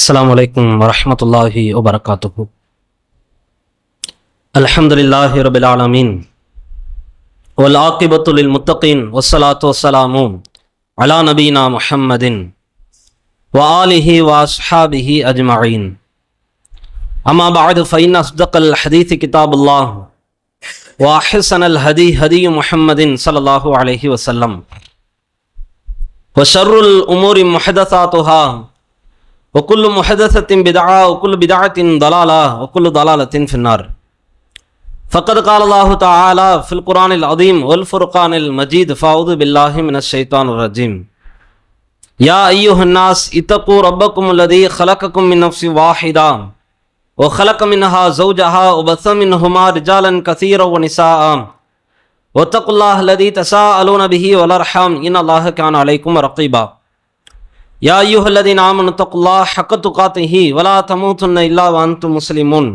السلام عليكم ورحمة الله وبركاته. الحمد لله رب العالمين والعاقبة للمتقين والصلاة والسلام على نبينا محمد وآله وأصحابه أجمعين. أما بعد فإن أصدق الحديث كتاب الله وأحسن الهدي هدي محمد صلى الله عليه وسلم وشر الأمور محدثاتها وكل محدثة بدعة وكل بدعة ضلالة وكل ضلالة في النار. فقد قال الله تعالى في القرآن العظيم والفرقان المجيد فأعوذ بالله من الشيطان الرجيم. يا أيها الناس اتقوا ربكم الذي خلقكم من نفس واحدة وخلق منها زوجها وبث منهما رجالا كثيرا ونساء واتقوا الله الذي تساءلون به والأرحام إن الله كان عليكم رقيبا. يا أيها الذين آمنوا اتقوا الله حق تقاته ولا تموتن إلا وأنتم مسلمون.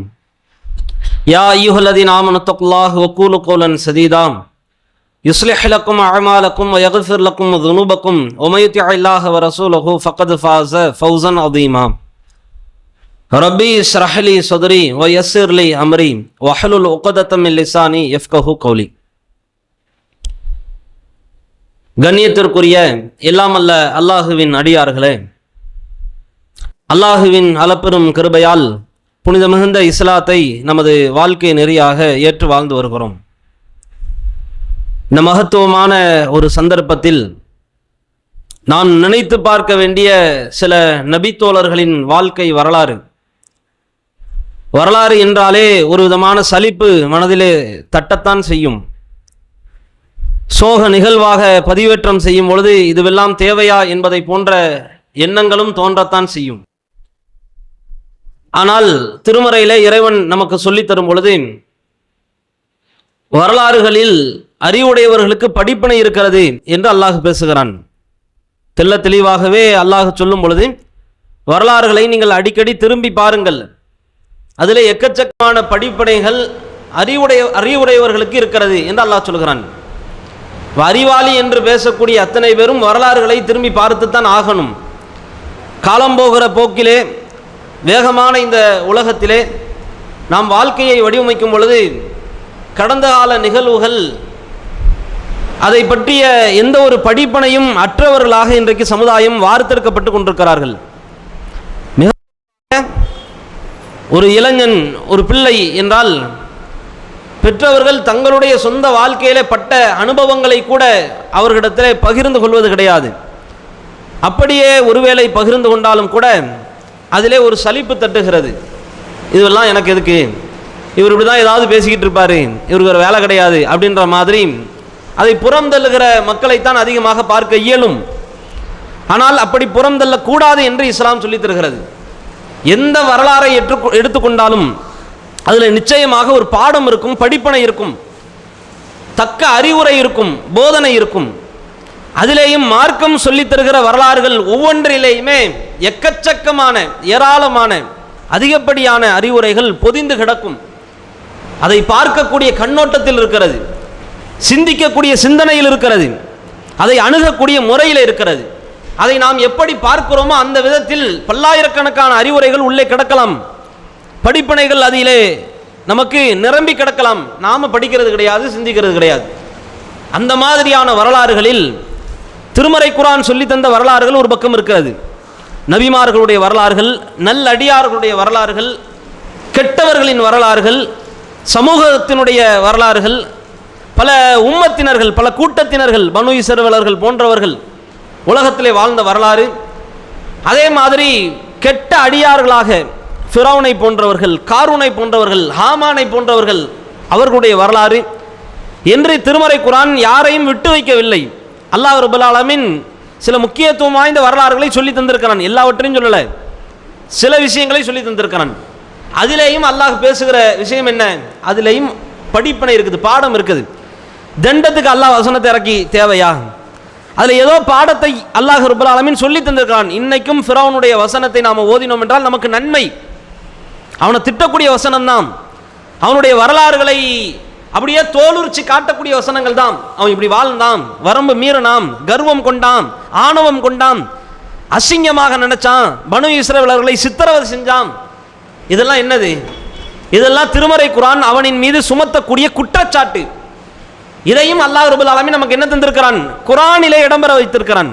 يا أيها الذين آمنوا اتقوا الله وقولوا قولا سديدا يصلح لكم أعمالكم ويغفر لكم ذنوبكم ومن يطع الله ورسوله فقد فاز فوزا عظيما. ربي اشرح لي صدري ويسر لي أمري واحلل عقدة من لساني يفقهوا قولي. கண்ணியத்திற்குரிய எல்லாமல்ல அல்லாஹுவின் அடியார்களே, அல்லாஹுவின் அளப்பெரும் கிருபையால் புனித மிகுந்த இஸ்லாத்தை நமது வாழ்க்கை நெறியாக ஏற்று வாழ்ந்து வருகிறோம். இந்த மகத்துவமான ஒரு சந்தர்ப்பத்தில் நான் நினைத்து பார்க்க வேண்டிய சில நபித்தோழர்களின் வாழ்க்கை வரலாறு என்றாலே ஒரு விதமான சலிப்பு மனதிலே தட்டத்தான் செய்யும். சோக நிகழ்வாக பதிவேற்றம் செய்யும் பொழுது இதுவெல்லாம் தேவையா என்பதை போன்ற எண்ணங்களும் தோன்றத்தான் செய்யும். ஆனால் திருமறையிலே இறைவன் நமக்கு சொல்லித் தரும் பொழுது வரலாறுகளில் அறிவுடையவர்களுக்கு படிப்பினை இருக்கிறது என்று அல்லாஹ் பேசுகிறான். தெள்ள தெளிவாகவே அல்லாஹ் சொல்லும் பொழுது வரலாறுகளை நீங்கள் அடிக்கடி திரும்பி பாருங்கள், அதிலே எக்கச்சக்கமான படிப்பினைகள் அறிவுடையவர்களுக்கு இருக்கிறது என்று அல்லாஹ் சொல்கிறான். அறிவாளி என்று பேசக்கூடிய அத்தனை பேரும் வரலாறுகளை திரும்பி பார்த்துத்தான் ஆகணும். காலம் போகிற போக்கிலே வேகமான இந்த உலகத்திலே நாம் வாழ்க்கையை வடிவமைக்கும் பொழுது கடந்த கால நிகழ்வுகள் அதை பற்றிய எந்த ஒரு படிப்பனையும் அற்றவர்களாக இன்றைக்கு சமுதாயம் வார்த்தெடுக்கப்பட்டு கொண்டிருக்கிறார்கள். ஒரு இளைஞன் ஒரு பிள்ளை என்றால் பெற்றவர்கள் தங்களுடைய சொந்த வாழ்க்கையிலே பட்ட அனுபவங்களை கூட அவர்களிடத்திலே பகிர்ந்து கொள்வது கிடையாது. அப்படியே ஒருவேளை பகிர்ந்து கொண்டாலும் கூட அதிலே ஒரு சலிப்பு தட்டுகிறது. இதுவெல்லாம் எனக்கு எதுக்கு, இவர் இப்படி தான் ஏதாவது பேசிக்கிட்டு இருப்பார், இவருக்கு ஒரு வேலை கிடையாது அப்படின்ற மாதிரி அதை புறம் தள்ளுகிற மக்களைத்தான் அதிகமாக பார்க்க இயலும். ஆனால் அப்படி புறம் தள்ளக்கூடாது என்று இஸ்லாம் சொல்லித் தருகிறது. எந்த வரலாறை எடுத்துக்கொண்டாலும் அதில் நிச்சயமாக ஒரு பாடம் இருக்கும், படிப்பனை இருக்கும், தக்க அறிவுரை இருக்கும், போதனை இருக்கும். அதிலேயும் மார்க்கம் சொல்லித் தருகிற வரலாறுகள் ஒவ்வொன்றிலேயுமே எக்கச்சக்கமான ஏராளமான அதிகப்படியான அறிவுரைகள் பொதிந்து கிடக்கும். அதை பார்க்கக்கூடிய கண்ணோட்டத்தில் இருக்கிறது, சிந்திக்கக்கூடிய சிந்தனையில் இருக்கிறது, அதை அணுகக்கூடிய முறையில் இருக்கிறது. அதை நாம் எப்படி பார்க்கிறோமோ அந்த விதத்தில் பல்லாயிரக்கணக்கான அறிவுரைகள் உள்ளே கிடக்கலாம், படிப்பினைகள் அதிலே நமக்கு நிரம்பி கிடக்கலாம். நாம படிக்கிறது கிடையாது, சிந்திக்கிறது கிடையாது. அந்த மாதிரியான வரலாறுகளில் திருமறை குர்ஆன் சொல்லி தந்த வரலாறுகள் ஒரு பக்கம் இருக்கிறது. நபிமார்களுடைய வரலாறுகள், நல்லடியார்களுடைய வரலாறுகள், கெட்டவர்களின் வரலாறுகள், சமூகத்தினுடைய வரலாறுகள், பல உம்மத்தினர்கள், பல கூட்டத்தினர்கள், பனு இஸ்ரவேலர்கள் போன்றவர்கள் உலகத்திலே வாழ்ந்த வரலாறு. அதே மாதிரி கெட்ட அடியார்களாக ஃபிரௌனை போன்றவர்கள், காரூனை போன்றவர்கள், ஹாமானை போன்றவர்கள், அவர்களுடைய வரலாறு என்று திருமறை குர்ஆன் யாரையும் விட்டு வைக்கவில்லை. அல்லாஹ் ரப்பல் ஆலமீன் சில முக்கியத்துவம் வாய்ந்த வரலாறுகளை சொல்லி தந்திருக்கிறான். எல்லாவற்றையும் சொல்லல, சில விஷயங்களை சொல்லி தந்திருக்கிறான். அதிலேயும் அல்லாஹ் பேசுகிற விஷயம் என்ன, அதிலேயும் படிப்பினை இருக்குது, பாடம் இருக்குது. தண்டத்துக்கு அல்லாஹ் வசனத்தை இறக்கி தேவையா? அதில் ஏதோ பாடத்தை அல்லாஹ் ரப்பல் ஆலமீன் சொல்லி தந்திருக்கிறான். இன்னைக்கும் ஃபிரௌனுடைய வசனத்தை நாம் ஓதினோம் என்றால் நமக்கு நன்மை. அவனை திட்டக்கூடிய வசனம் தான், அவனுடைய வரலாறுகளை அப்படியே தோலுரிச்சு காட்டக்கூடிய வசனங்கள் தான். அவன் இப்படி வாழ்ந்தான், வரம்பு மீறினான், கர்வம் கொண்டான், ஆணவம் கொண்டான், அசிங்கமாக நினைச்சான், பனு இஸ்ரவேலர்களை சித்திரவதை செஞ்சான். இதெல்லாம் என்னது? இதெல்லாம் திருமறை குர்ஆன் அவனின் மீது சுமத்தக்கூடிய குற்றச்சாட்டு. இதையும் அல்லாஹ் ரப்பல் ஆலமீன் நமக்கு என்ன தந்திருக்கிறான்? குர்ஆனிலே இடம்பெற வைத்திருக்கிறான்.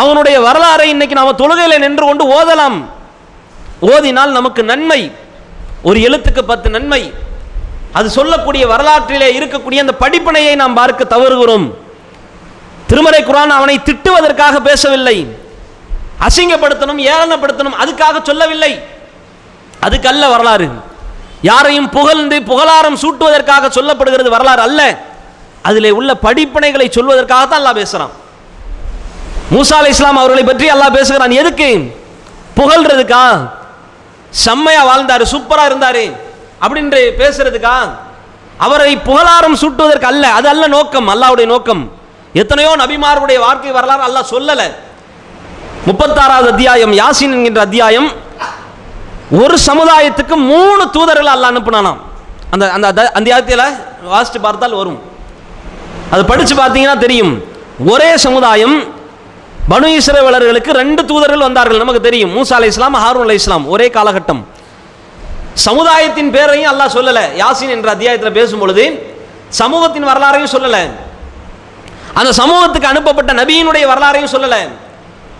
அவனுடைய வரலாறை இன்னைக்கு நாம தொழுகையில் நின்று கொண்டு ஓதலாம். ஓதினால் நமக்கு நன்மை, ஒரு எழுத்துக்கு 10 நன்மை. அது சொல்லக்கூடிய வரலாற்றிலே இருக்கக்கூடிய அந்த படிப்பினையை நாம் பார்க்க தவறுகிறோம். திருமறை குர்ஆன் அவனை திட்டுவதற்காக பேசவில்லை, அசிங்கப்படுத்தணும், ஏளனப்படுத்தணும் அதுக்காக சொல்லவில்லை. அதுக்கல்ல வரலாறு. யாரையும் புகழ்ந்து புகழாரம் சூட்டுவதற்காக சொல்லப்படுகிறது வரலாறு அல்ல. அதிலே உள்ள படிப்பினைகளை சொல்வதற்காகத்தான் அல்லாஹ் பேசுறான். மூசா அலைஹிஸ்ஸலாம் அவர்களை பற்றி அல்லாஹ் பேசுகிறான். எதுக்கு? புகழ்றதுக்கா? செம்மையா வாழ்ந்தாரு, சூப்பரா இருந்தாரு அப்படின்னு பேசுறதுக்கா? அவரை புகழாரம் சூட்டுவதற்கு அல்ல. அது அல்ல நோக்கம், அல்லாஹ்வுடைய நோக்கம். எத்தனையோ நபிமாருடைய வாழ்க்கை வரலாறு அல்லாஹ் சொல்லல. 36வது அத்தியாயம் யாசீன் என்கின்ற அத்தியாயம், ஒரு சமுதாயத்துக்கு 3 தூதர்கள் அல்லாஹ் அனுப்பினானாம். அந்த அந்த அத்தியாயத்தில் வாசித்து பார்த்தால் வரும், அது படித்து பார்த்தீங்கன்னா தெரியும். ஒரே சமுதாயம், பனு இஸ்ரவேலர்களுக்கு 2 தூதர்கள் வந்தார்கள். நமக்கு தெரியும், மூசா அலைஹிஸ்ஸலாம், ஹாரூன் அலைஹிஸ்ஸலாம், ஒரே காலகட்டம். சமுதாயத்தின் பேரையும் அல்லாஹ் சொல்லலை. யாசீன் என்ற அத்தியாயத்தில் பேசும்பொழுது சமூகத்தின் வரலாறையும் சொல்லலை, அந்த சமூகத்துக்கு அனுப்பப்பட்ட நபியினுடைய வரலாறையும் சொல்லலை.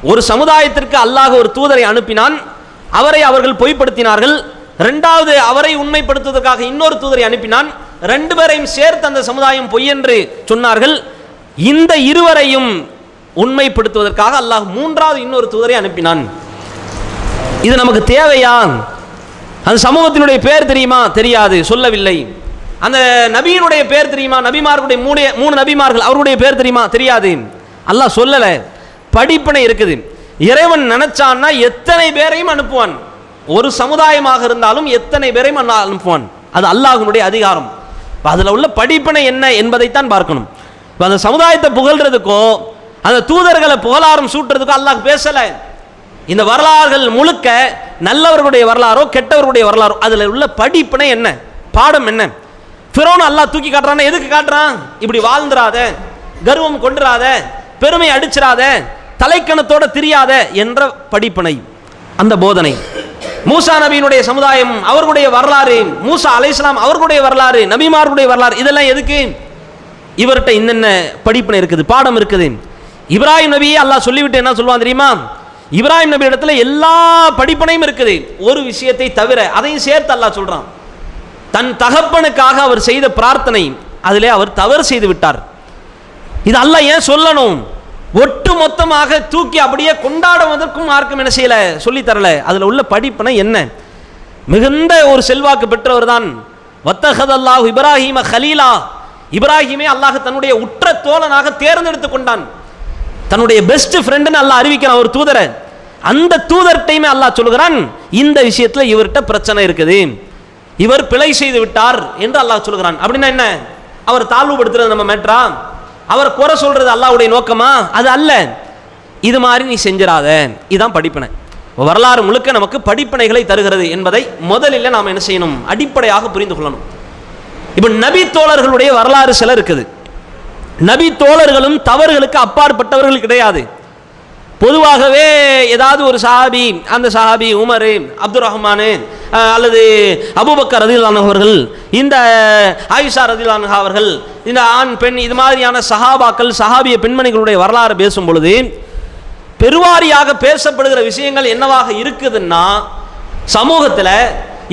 ஒரு சமுதாயத்திற்கு அல்லாஹ் ஒரு தூதரை அனுப்பினான், அவரை அவர்கள் பொய்ப்படுத்தினார்கள். 2வது அவரை உண்மைப்படுத்துவதற்காக இன்னொரு தூதரை அனுப்பினான். 2 பேரையும் சேர்த்து அந்த சமுதாயம் பொய் என்று சொன்னார்கள். இந்த இருவரையும் உண்மைப்படுத்துவதற்காக அல்லாஹ் 3வது இன்னொரு தூதரை அனுப்பினான். இது நமக்கு தேவையா? அந்த சமூகத்தினுடைய பேர் தெரியுமா? தெரியாது, சொல்லவில்லை. அந்த நபியினுடைய பேர் தெரியுமா? நபிமார்களுடைய 3 நபிமார்கள், அவருடைய பேர் தெரியுமா? தெரியாது, அல்லாஹ் சொல்லலை. படிப்பினை இருக்குது. இறைவன் நினைச்சான்னா எத்தனை பேரையும் அனுப்புவான். ஒரு சமுதாயமாக இருந்தாலும் எத்தனை பேரையும் அனுப்புவான். அது அல்லாஹ்வுடைய அதிகாரம். அதில் உள்ள படிப்பினை என்ன என்பதைத்தான் பார்க்கணும். அந்த சமுதாயத்தை புகழ்றதுக்கோ அந்த தூதர்களை புகழாரம் சூட்டுறதுக்கோ அல்லாஹ் பேசலை. இந்த வரலாறுகள் முழுக்க நல்லவர்களுடைய வரலாறோ கெட்டவர்களுடைய வரலாறோ, அதில் உள்ள படிப்பினை என்ன, பாடம் என்ன? ஃபிரௌன் அல்லாஹ் தூக்கி காட்டுறான். எதுக்கு காட்டுறான்? இப்படி வாழ்ந்துராத, கர்வம் கொண்டுராத, பெருமை அடிச்சிராத, தலைக்கணத்தோட தெரியாத என்ற படிப்பினை, அந்த போதனை. மூசா நபியினுடைய சமுதாயம், அவர்களுடைய வரலாறு, மூசா அலைஹிஸ்ஸலாம் அவர்களுடைய வரலாறு, நபிமார்களுடைய வரலாறு, இதெல்லாம் எதுக்கு? இவர்கிட்ட இன்னென்ன படிப்பினை இருக்குது, பாடம் இருக்குது. இப்ராஹிம் நபியை அல்லாஹ் சொல்லிவிட்டு என்ன சொல்லுவான் தெரியுமா? இப்ராஹிம் நபி இடத்துல எல்லா படிப்பினையும் இருக்குது, ஒரு விஷயத்தை தவிர, அதையும் சேர்த்து அல்லாஹ் சொல்றான். தன் தகப்பனுக்காக அவர் செய்த பிரார்த்தனை, அதிலே அவர் தவறு செய்து விட்டார். இது அல்லாஹ் ஏன் சொல்லணும்? ஒட்டு மொத்தமாக தூக்கி அப்படியே கொண்டாடுவதற்கும் மார்க்கம் என்ன செய்யல, சொல்லி தரல. அதில் உள்ள படிப்பினை என்ன? மிகுந்த ஒரு செல்வாக்கு பெற்றவர் தான் வத்தஹதல்லாஹு இப்ராஹீம கலீலா. இப்ராஹிமை அல்லாஹ் தன்னுடைய உற்ற தோழனாக தேர்ந்தெடுத்து கொண்டான். தன்னுடைய பெஸ்ட் ஃப்ரெண்டுன்னு அல்லாஹ் அறிவிக்கிறான் ஒரு தூதரை. அந்த தூதர்டையுமே அல்லாஹ் சொல்கிறான், இந்த விஷயத்தில் இவர்கிட்ட பிரச்சனை இருக்குது, இவர் பிழை செய்து விட்டார் என்று அல்லாஹ் சொல்கிறான். அப்படின்னா என்ன? அவர் தாழ்வுபடுத்துறது நம்ம மேட்ரா? அவர் குறை சொல்றது அல்லாஹ்வுடைய நோக்கமா? அது அல்ல. இது மாதிரி நீ செஞ்சிடாத, இதுதான் படிப்பினை. வரலாறு முழுக்க நமக்கு படிப்பினைகளை தருகிறது என்பதை முதலில் நாம் என்ன செய்யணும்? அடிப்படையாக புரிந்து கொள்ளணும். இப்போ நபி தோழர்களுடைய வரலாறு சில இருக்குது. நபி தோழர்களும் தவறுகளுக்கு அப்பாற்பட்டவர்கள் கிடையாது. பொதுவாகவே ஏதாவது ஒரு சஹாபி, அந்த சஹாபி உமர், அப்துல் ரஹ்மான் அல்லது அபூபக்கர் ரலியல்லாஹு அன்ஹு அவர்கள், இந்த ஆயிஷா ரலியல்லாஹு அன்ஹா அவர்கள், இந்த ஆண் பெண், இது மாதிரியான சஹாபாக்கள், சஹாபிய பெண்மணிகளுடைய வரலாறு பேசும் பொழுது பெருவாரியாக பேசப்படுகிற விஷயங்கள் என்னவாக இருக்குதுன்னா, சமூகத்தில்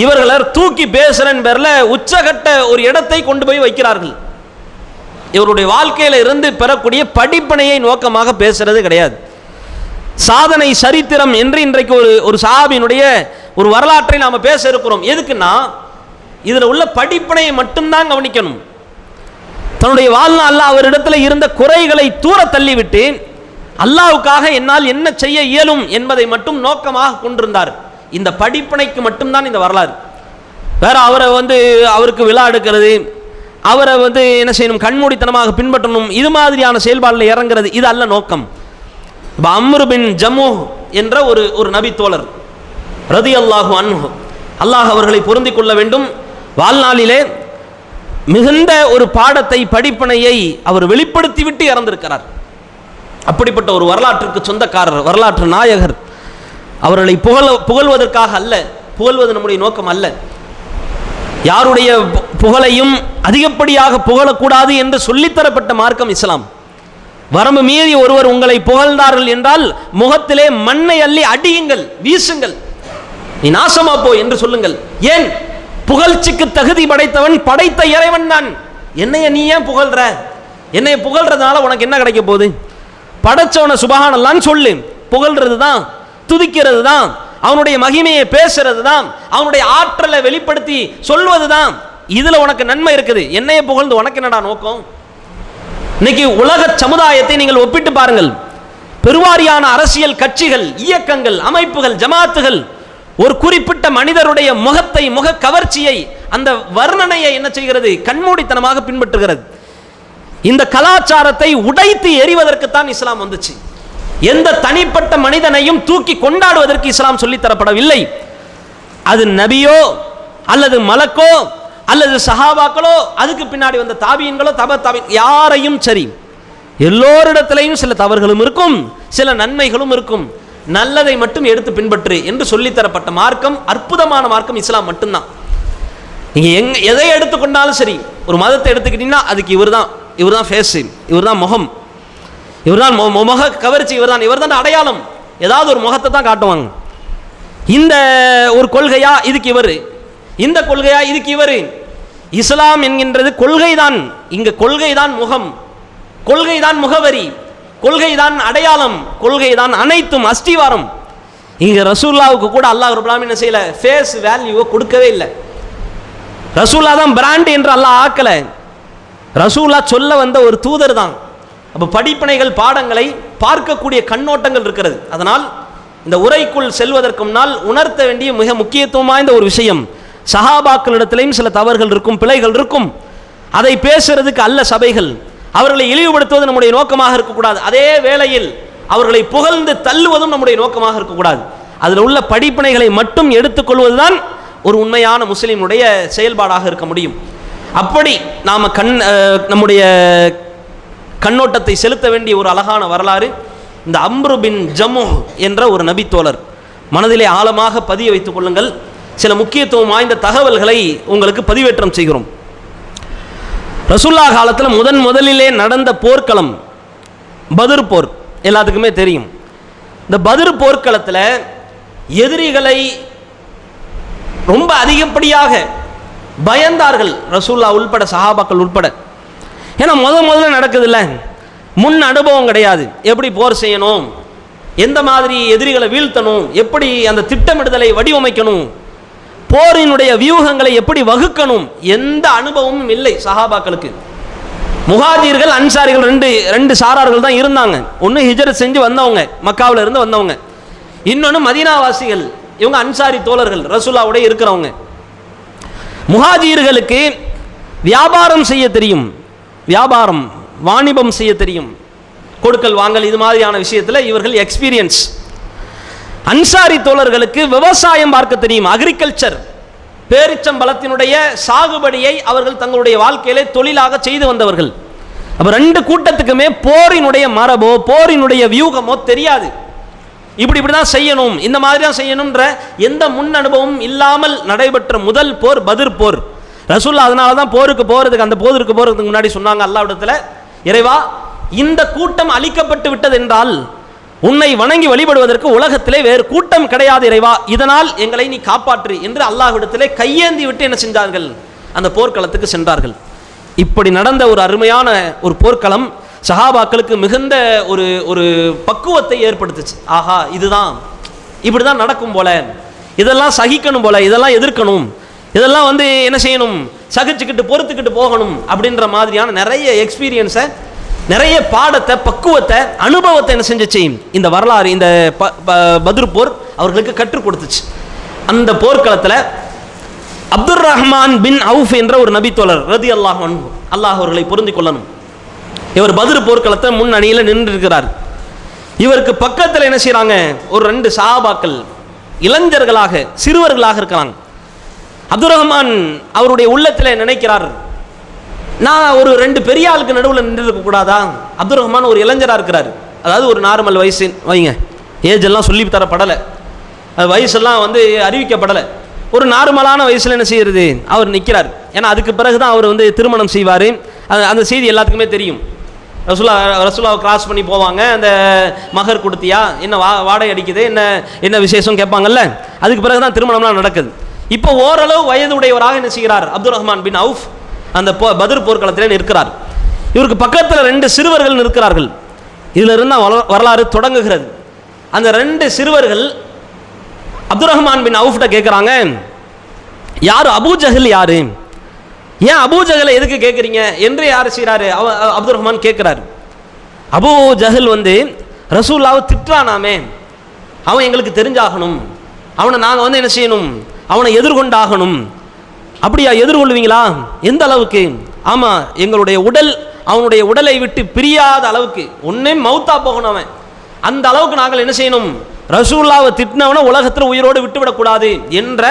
இவர்களை தூக்கி பேசுறேன் பேர்ல உச்சகட்ட ஒரு இடத்தை கொண்டு போய் வைக்கிறார்கள். இவருடைய வாழ்க்கையில இருந்து பெறக்கூடிய படிப்பினையை நோக்கமாக பேசுறது கிடையாது. சாதனை சரித்திரம் என்று இன்றைக்கு ஒரு சஹாபியினுடைய ஒரு வரலாற்றை நாம பேச இருக்கிறோம். எதுக்குன்னா, இதுல உள்ள படிப்பினையை மட்டும்தான் கவனிக்கணும். தன்னுடைய வாழ்நாளில் அவரிடத்துல இருந்த குறைகளை தூர தள்ளிவிட்டு அல்லாஹ்வுக்காக என்னால் என்ன செய்ய இயலும் என்பதை மட்டும் நோக்கமாக கொண்டிருந்தார். இந்த படிப்பினைக்கு மட்டும்தான் இந்த வரலாறு. வேற அவரை அவருக்கு விழா எடுக்கிறது, அவரை என்ன செய்யணும், கண்மூடித்தனமாக பின்பற்றணும், இது மாதிரியான செயல்பாடுல இறங்குறது, இது அல்ல நோக்கம். அம்ரு பின் ஜமூஹ் என்ற ஒரு நபி தோழர் ரலியல்லாஹு அன்ஹு, அல்லாஹ் அவர்களை பொருந்திக் கொள்ள வேண்டும், வாழ்நாளிலே மிகுந்த ஒரு பாடத்தை, படிப்பினையை அவர் வெளிப்படுத்திவிட்டு இறந்திருக்கிறார். அப்படிப்பட்ட ஒரு வரலாற்றுக்கு சொந்தக்காரர், வரலாற்று நாயகர். அவர்களை புகழ்வதற்காக அல்ல, புகழ்வது நம்முடைய நோக்கம் அல்ல. யாருடைய புகழையும் அதிகப்படியாக புகழக்கூடாது என்று சொல்லித்தரப்பட்ட மார்க்கம் இஸ்லாம். வரம்பு மீறி ஒருவர் உங்களை புகழ்ந்தார்கள் என்றால் முகத்திலே மண்ணை அள்ளி அடியுங்கள், வீசுங்கள், நீ நாசமா போ என்று சொல்லுங்கள். ஏன்? புகழ்ச்சிக்கு தகுதி படைத்தவன் படைத்த இறைவன் தான். என்னைய நீ ஏன் புகழ்ற? என்னைய புகழ்றதுனால உனக்கு என்ன கிடைக்க போகுது? படைச்சவனை சுபஹானல்லாஹ்னு சொல்லு. புகழ்றது தான், துதிக்கிறது தான், அவனுடைய மகிமையை பேசுறது தான், அவனுடைய ஆற்றலை வெளிப்படுத்தி சொல்வது தான். இதுல உனக்கு நன்மை இருக்குது. என்னைய புகழ்ந்து உனக்கு என்னடா நோக்கம்? இன்னைக்கு உலக சமுதாயத்தை நீங்கள் ஒப்பிட்டு பாருங்கள். பெருவாரியான அரசியல் கட்சிகள், இயக்கங்கள், அமைப்புகள், ஜமாத்துகள் ஒரு குறிப்பிட்ட மனிதருடைய முகத்தை, முக கவர்ச்சியை, அந்த வர்ணனையை என்ன செய்கிறது? கண்மூடித்தனமாக பின்பற்றுகிறது. இந்த கலாச்சாரத்தை உடைத்து எறிவதற்குத்தான் இஸ்லாம் வந்துச்சு. எந்த தனிப்பட்ட மனிதனையும் தூக்கி கொண்டாடுவதற்கு இஸ்லாம் சொல்லித் தரப்படவில்லை. அது நபியோ அல்லது மலக்கோ அல்லது சஹாபாக்களோ, அதுக்கு பின்னாடி வந்த தாபியன்களோ, யாரையும் சரி, எல்லோரிடத்திலையும் சில தவறுகளும் இருக்கும், சில நன்மைகளும் இருக்கும். நல்லதை மட்டும் எடுத்து பின்பற்று என்று சொல்லித்தரப்பட்ட மார்க்கம், அற்புதமான மார்க்கம் இஸ்லாம் மட்டும்தான். நீங்க எதை எடுத்துக்கொண்டாலும் சரி, ஒரு மதத்தை எடுத்துக்கிட்டீங்கன்னா அதுக்கு இவர் தான் ஃபேஸ், இவர் தான் முகம், இவர் தான் முக கவர்ச்சி, இவர் தான் அடையாளம். ஏதாவது ஒரு முகத்தை தான் காட்டுவாங்க. இந்த ஒரு கொள்கையா இதுக்கு இவர், இந்த கொள்கையா இதுக்கு இவர். இஸ்லாம் என்கின்றது கொள்கைதான். இங்க கொள்கைதான் முகம், கொள்கைதான் முகவரி, கொள்கைதான் அடையாளம், கொள்கைதான் அனைத்தும் அஸ்திவாரம். இங்க ரசூலுல்லாவுக்கு கூட அல்லாஹ் ரப்பல் ஆலமீன் என்ன செய்யல? ஃபேஸ் வேல்யூவை கொடுக்கவே இல்லை. ரசூல்லா தான் பிராண்ட் என்று அல்லாஹ் ஆக்கல. ரசூல்லா சொல்ல வந்த ஒரு தூதர் தான். அப்போ படிப்பினைகள், பாடங்களை பார்க்கக்கூடிய கண்ணோட்டங்கள் இருக்கிறது. அதனால் இந்த உரைக்குள் செல்வதற்கு முன்னால் உணர்த்த வேண்டிய மிக முக்கியத்துவம் வாய்ந்த ஒரு விஷயம், சஹாபாக்களிடத்திலையும் சில தவறுகள் இருக்கும், பிழைகள் இருக்கும். அதை பேசுறதுக்கு அல்ல சபைகள். அவர்களை இழிவுபடுத்துவது நம்முடைய நோக்கமாக இருக்கக்கூடாது. அதே வேளையில் அவர்களை புகழ்ந்து தள்ளுவதும் நம்முடைய நோக்கமாக இருக்கக்கூடாது. அதில் உள்ள படிப்பினைகளை மட்டும் எடுத்துக்கொள்வதுதான் ஒரு உண்மையான முஸ்லிமுடைய செயல்பாடாக இருக்க முடியும். அப்படி நாம் நம்முடைய கண்ணோட்டத்தை செலுத்த வேண்டிய ஒரு அழகான வரலாறு இந்த அம்ரு பின் ஜமுஹ் என்ற ஒரு நபித்தோழர். மனதிலே ஆழமாக பதிய வைத்துக் கொள்ளுங்கள். சில முக்கியத்துவம் வாய்ந்த தகவல்களை உங்களுக்கு பதிவேற்றம் செய்கிறோம். ரசூல்லா காலத்தில் முதலிலே நடந்த போர்க்களம் பத்ர் போர், எல்லாத்துக்குமே தெரியும். இந்த பத்ர் போர்க்களத்தில் எதிரிகளை ரொம்ப அதிகப்படியாக பயந்தார்கள், ரசூல்லா உள்பட, சஹாபாக்கள் உள்பட. ஏன்னா முதல்ல நடக்குது இல்லை, முன் அனுபவம் கிடையாது. எப்படி போர் செய்யணும், எந்த மாதிரி எதிரிகளை வீழ்த்தணும், எப்படி அந்த திட்டமிடுதலை வடிவமைக்கணும், போரினுடைய வியூகங்களை எப்படி வகுக்கணும், எந்த அனுபவமும் இல்லை சஹாபாக்களுக்கு. முஹாஜிர்கள், அன்சாரிகள் ரெண்டு சாரார்கள் தான் இருந்தாங்க. ஒன்று ஹிஜ்ரத் செஞ்சு வந்தவங்க, மக்காவில் இருந்து வந்தவங்க. இன்னொன்று மதீனாவாசிகள், இவங்க அன்சாரி தோழர்கள், ரசூலுல்லாவோட இருக்கிறவங்க. முஹாஜிர்களுக்கு வியாபாரம் செய்ய தெரியும், வியாபாரம் வாணிபம் செய்ய தெரியும், கொடுக்கல் வாங்கல் இது மாதிரியான விஷயத்தில் இவர்கள் எக்ஸ்பீரியன்ஸ். அன்சாரி தோழர்களுக்கு விவசாயம் பார்க்க தெரியும், அக்ரிகல்ச்சர், பேரிச்சம்பழத்தினுடைய சாகுபடியை அவர்கள் தங்களுடைய வாழ்க்கையிலே தொழிலாக செய்து வந்தவர்கள். அப்போ ரெண்டு கூட்டத்துக்குமே போரினுடைய மரபோ போரினுடைய வியூகமோ தெரியாது. இப்படிதான் செய்யணும், இந்த மாதிரி தான் செய்யணும்ன்ற எந்த முன் அனுபவமும் இல்லாமல் நடைபெற்ற முதல் போர் பத்ர் போர். ரசூலுல்லாஹ் அதனால தான் போருக்கு போறதுக்கு முன்னாடி சொன்னாங்க அல்லாஹ்விடத்தில், இறைவா இந்த கூட்டம் அழிக்கப்பட்டு விட்டது என்றால் உன்னை வணங்கி வழிபடுவதற்கு உலகத்திலே வேறு கூட்டம் கிடையாது இறைவா, இதனால் எங்களை நீ காப்பாற்று என்று அல்லாஹ்விடத்திலே கையேந்தி விட்டு என்ன செஞ்சார்கள்? அந்த போர்க்களத்துக்கு சென்றார்கள். இப்படி நடந்த ஒரு அருமையான ஒரு போர்க்களம் சஹாபாக்களுக்கு மிகுந்த ஒரு பக்குவத்தை ஏற்படுத்துச்சு. ஆஹா, இதுதான், இப்படிதான் நடக்கும் போல, இதெல்லாம் சகிக்கணும் போல, இதெல்லாம் எதிர்க்கணும், இதெல்லாம் என்ன செய்யணும், சகிச்சுக்கிட்டு பொறுத்துக்கிட்டு போகணும் அப்படின்ற மாதிரியான நிறைய எக்ஸ்பீரியன்ஸை, நிறைய பாடத்தை, பக்குவத்தை, அனுபவத்தை என்ன செஞ்சிச்சு இந்த வரலாறு, இந்த பத்ர் போர் அவர்களுக்கு கற்றுக் கொடுத்துச்சு. அந்த போர்க்களத்தில் அப்துர் ரஹ்மான் பின் அவுஃப் என்ற ஒரு நபித்தோழர் ரலியல்லாஹு அன்ஹு, அல்லாஹ் அவர்களை பொருந்திக் கொள்ளணும், இவர் பத்ர் போர்க்களத்தை முன் அணியில் நின்று இருக்கிறார். இவருக்கு பக்கத்தில் என்ன செய்யறாங்க? ஒரு 2 சஹாபாக்கள் இளைஞர்களாக, சிறுவர்களாக இருக்கிறாங்க. அப்துர் ரஹ்மான் அவருடைய உள்ளத்தில் நினைக்கிறார், நான் ஒரு 2 பெரிய ஆளுக்கு நடுவில் நின்று இருக்க கூடாதா? அப்துர் ரஹ்மான் ஒரு இளைஞராக இருக்கிறார், அதாவது ஒரு நார்மல் வயசு வைங்க, ஏஜ் எல்லாம் சொல்லி தரப்படலை, அது வயசெல்லாம் வந்து அறிவிக்கப்படலை. ஒரு நார்மலான வயசில் என்ன செய்யறது, அவர் நிற்கிறார். ஏன்னா அதுக்கு பிறகு தான் அவர் வந்து திருமணம் செய்வார். அந்த செய்தி எல்லாத்துக்குமே தெரியும். ரசூலாவை கிராஸ் பண்ணி போவாங்க, அந்த மகர் கொடுத்தியா, என்ன வாடகை அடிக்குது, என்ன விசேஷம் கேட்பாங்கல்ல, அதுக்கு பிறகு தான் திருமணம்லாம் நடக்குது. இப்போ ஓரளவு வயது உடையவராக என்ன செய்கிறார், அப்துல் ரஹ்மான் பின் அவுஃப் அந்த பத்ர் போர்க்களத்திலே நிற்கிறார். இவருக்கு பக்கத்தில் 2 சிறுவர்கள் நிற்கிறார்கள். இதில் இருந்தால் வரலாறு தொடங்குகிறது. அந்த 2 சிறுவர்கள் அப்துல் ரஹ்மான் பின் அவுஃப்ட கேட்குறாங்க, யார் அபூஜஹல், யாரு, ஏன் அபூஜஹலை எதுக்கு கேட்குறீங்க என்று யார் செய்கிறாரு, அப்துல் ரஹ்மான் கேட்குறாரு. அபூஜஹல் வந்து ரசூல்லாவை திட்டுறானாமே, அவன் எங்களுக்கு தெரிஞ்சாகணும், அவனை நாங்கள் வந்து என்ன செய்யணும், அவனை எதிர்கொண்டாகணும். அப்படியா, எதிர்கொள்வீங்களா, எந்த அளவுக்கு? ஆமாம், எங்களுடைய உடல் அவனுடைய உடலை விட்டு பிரியாத அளவுக்கு, ஒன்னே மௌத்தா போகணும் அவன், அந்த அளவுக்கு நாங்கள் என்ன செய்யணும், ரசூல்லாவை திட்டினவனை உலகத்தில் உயிரோடு விட்டுவிடக்கூடாது என்ற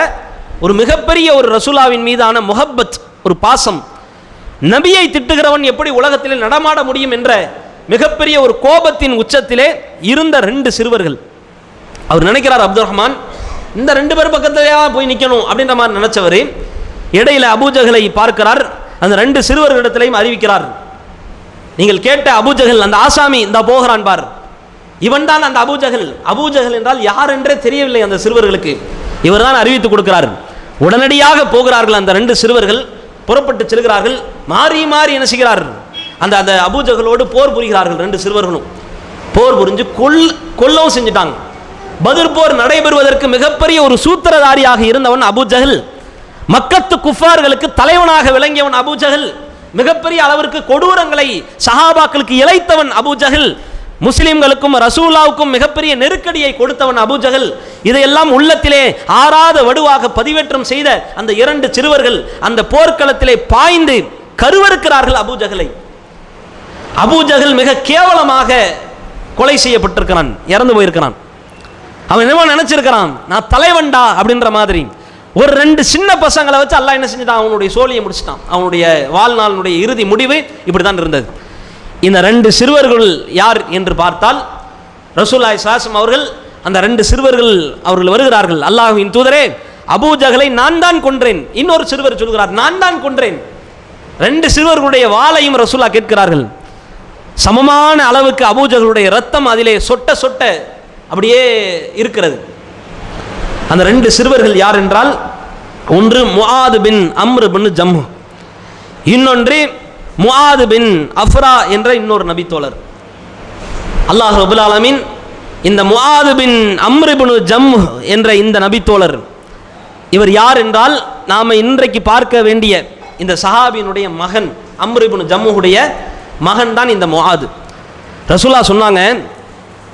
ஒரு மிகப்பெரிய ஒரு ரசூல்லாவின் மீதான முஹப்பத், ஒரு பாசம். நபியை திட்டுகிறவன் எப்படி உலகத்திலே நடமாட முடியும் என்ற மிகப்பெரிய ஒரு கோபத்தின் உச்சத்திலே இருந்த 2 சிறுவர்கள். அவர் நினைக்கிறார், அப்துல் ரஹ்மான் இந்த 2 பேர் பக்கத்திலேயா போய் நிற்கணும் அப்படின்ற மாதிரி நினைச்சவர் இடையில அபூஜஹலை பார்க்கிறார். அந்த 2 சிறுவர்களிடத்திலையும் அறிவிக்கிறார், நீங்கள் கேட்ட அபூஜஹல் அந்த ஆசாமி இந்த போகிறான் பார், இவன் தான் அந்த அபூஜஹல். அபூஜஹல் என்றால் யார் என்றே தெரியவில்லை அந்த சிறுவர்களுக்கு, இவர் தான் அறிவித்து கொடுக்கிறார். உடனடியாக போகிறார்கள் அந்த 2 சிறுவர்கள், புறப்பட்டு செல்கிறார்கள். மாறி மாறி என்ன செய்கிறார், அந்த அந்த அபூஜஹலோடு போர் புரிகிறார்கள். 2 சிறுவர்களும் போர் புரிஞ்சு கொல்லவும் செஞ்சுட்டாங்க. பத்ர் போர் நடைபெறுவதற்கு மிகப்பெரிய ஒரு சூத்திரதாரியாக இருந்தவன் அபூஜஹல். மக்கத்து குஃபார்களுக்கு தலைவனாக விளங்கியவன் அபூஜஹல். மிகப்பெரிய அளவிற்கு கொடூரங்களை சஹாபாக்களுக்கு இழைத்தவன் அபூஜஹல். முஸ்லிம்களுக்கும் ரசூலாவுக்கும் மிகப்பெரிய நெருக்கடியை கொடுத்தவன் அபூஜஹல். இதையெல்லாம் உள்ளத்திலே ஆறாத வடுவாக பதிவேற்றம் செய்த அந்த 2 சிறுவர்கள் அந்த போர்க்களத்திலே பாய்ந்து கருவறுக்கிறார்கள் அபூஜஹலை. அபூஜஹல் மிக கேவலமாக கொலை செய்யப்பட்டிருக்கிறான், இறந்து போயிருக்கிறான். அவன் என்னவோ நினைச்சிருக்கிறான், நான் தலைவன்டா அப்படின்ற மாதிரி. ஒரு 2 சின்ன பசங்களை வச்சு அல்லாஹ் என்ன செஞ்சுட்டான், அவனுடைய சோழியை முடிச்சிட்டான். அவனுடைய வாழ்நாளுடைய இறுதி முடிவு இப்படி தான் இருந்தது. இந்த 2 சிறுவர்கள் யார் என்று பார்த்தால், ரசூலுல்லாஹி ஸல்லல்லாஹு அலைஹி வஸல்லம் அவர்கள் அந்த 2 சிறுவர்கள் அவர்கள் வருகிறார்கள். அல்லாஹ்வின் தூதரே, அபூஜஹலை நான் தான் கொன்றேன். இன்னொரு சிறுவர் சொல்கிறார், நான் தான் கொன்றேன். 2 சிறுவர்களுடைய வாளையும் ரசூலுல்லாஹ் கேட்கிறார்கள். சமமான அளவுக்கு அபூஜஹலுடைய ரத்தம் அதிலே சொட்ட சொட்ட அப்படியே இருக்கிறது. அந்த 2 சிறுவர்கள் யார் என்றால், ஒன்று முஆத் பின் அம்ர் பின் ஜம்ஹ், இன்னொன்று முஆத் பின் அஃப்ரா என்ற இன்னொரு நபி தோழர். அல்லாஹ் ரப்பல் ஆலமீன் இந்த முஆத் பின் அம்ர் பின் ஜம்ஹ் என்ற இந்த நபி தோழர், இவர் யார் என்றால், நாம் இன்றைக்கு பார்க்க வேண்டிய இந்த சஹாபியினுடைய மகன், அம்ர் பின் ஜம்ஹுடைய மகன் தான் இந்த முஆத். ரசூலுல்லாஹ் சொன்னாங்க,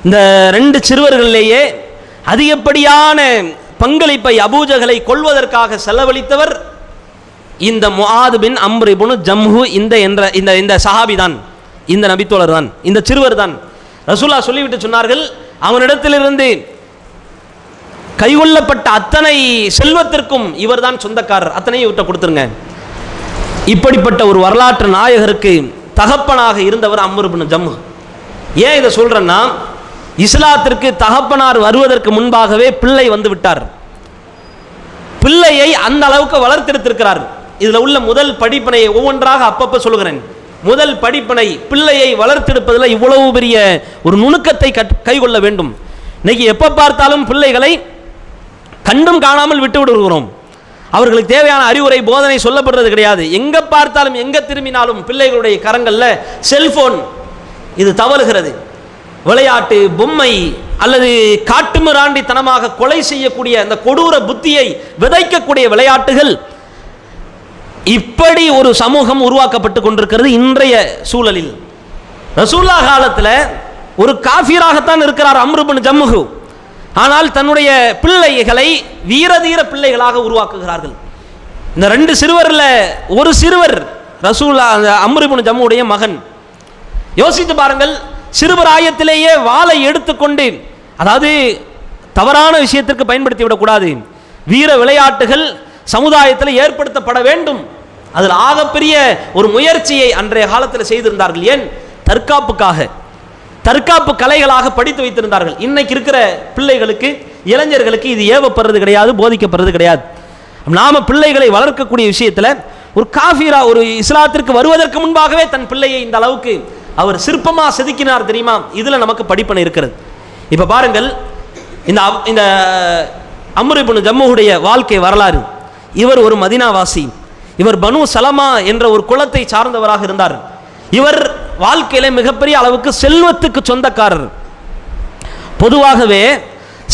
இந்த 2 சிறுவர்களிலேயே அதிகப்படியான பங்களிப்பை அபூஜஹலை கொல்வதற்காக செலவழித்தவர் இந்த முஆத் பின் அம்ர் இப்னு ஜம்ஹு இந்த சஹாபி தான், இந்த நபித்தோழர் தான், இந்த சிறுவர் தான். ரசூலுல்லாஹ் சொல்லிவிட்டு சொன்னார்கள், அவனிடத்திலிருந்து கைகொள்ளப்பட்ட அத்தனை செல்வத்திற்கும் இவர் தான் சொந்தக்காரர், அத்தனையும் இவர்கிட்ட கொடுத்துருங்க. இப்படிப்பட்ட ஒரு வரலாற்று நாயகருக்கு தகப்பனாக இருந்தவர் அம்ர் இப்னு ஜம்ஹு. ஏன் இதை சொல்றேன்னா, இஸ்லாத்திற்கு தகப்பனார் வருவதற்கு முன்பாகவே பிள்ளை வந்து விட்டார். பிள்ளையை அந்த அளவுக்கு வளர்த்தெடுத்திருக்கிறார். இதில் உள்ள முதல் படிப்பினையை ஒவ்வொன்றாக அப்பப்போ சொல்கிறேன். முதல் படிப்பினை, பிள்ளையை வளர்த்தெடுப்பதில் இவ்வளவு பெரிய ஒரு நுணுக்கத்தை கைக்கொள்ள வேண்டும். இன்னைக்கு எப்போ பார்த்தாலும் பிள்ளைகளை கண்டும் காணாமல் விட்டு விடுகிறோம். அவர்களுக்கு தேவையான அறிவுரை போதனை சொல்லப்படுறது கிடையாது. எங்கே பார்த்தாலும் எங்கே திரும்பினாலும் பிள்ளைகளுடைய கரங்களில் செல்போன் இது தவறுகிறது. விளையாட்டு, பொம்மை அல்லது காட்டுமிராண்டித்தனமாக கொலை செய்யக்கூடிய அந்த கொடூர புத்தியை விதைக்கக்கூடிய விளையாட்டுகள், இப்படி ஒரு சமூகம் உருவாக்கப்பட்டு கொண்டிருக்கிறது இன்றைய சூழலில். ரசூலுல்லாஹ் காலத்தில் ஒரு காஃபிராகத்தான் இருக்கிறார் அம்ர் இப்னு ஜம்ஹு. ஆனால் தன்னுடைய பிள்ளைகளை வீரதீர பிள்ளைகளாக உருவாக்குகிறார்கள். இந்த 2 சிறுவரில் ஒரு சிறுவர் ரசூலுல்லாஹ் அம்ர் இப்னு ஜம்ஹுடைய மகன். யோசித்து பாருங்கள், சிறுபிராயத்திலேயே வாளை எடுத்துக்கொண்டு, அதாவது தவறான விஷயத்திற்கு பயன்படுத்தி விடக்கூடாது, வீர விளையாட்டுகள் சமுதாயத்தில் ஏற்படுத்தப்பட வேண்டும். அதில் ஆகப்பெரிய ஒரு முயற்சியை அன்றைய காலத்தில் செய்திருந்தார்கள். ஏன்? தற்காப்புக்காக. தற்காப்பு கலைகளாக படித்து வைத்திருந்தார்கள். இன்னைக்கு இருக்கிற பிள்ளைகளுக்கு, இளைஞர்களுக்கு இது ஏவப்படுறது கிடையாது, போதிக்கப்படுறது கிடையாது. நாம பிள்ளைகளை வளர்க்கக்கூடிய விஷயத்தில் ஒரு காஃபிரா, ஒரு இஸ்லாத்திற்கு வருவதற்கு முன்பாகவே தன் பிள்ளையை இந்த அளவுக்கு அவர் சிற்பமா செதுக்கினார் தெரியுமா? இதுல நமக்கு படிப்பனை இருக்கிறது. இப்ப பாருங்கள், இந்த அம்ர் இப்னு ஜம்முஹுடைய வாழ்க்கை வரலாறு. இவர் ஒரு மதீனாவாசி. இவர் பனு சலமா என்ற ஒரு குலத்தை சார்ந்தவராக இருந்தார். இவர் வாழ்க்கையில மிகப்பெரிய அளவுக்கு செல்வத்துக்கு சொந்தக்காரர். பொதுவாகவே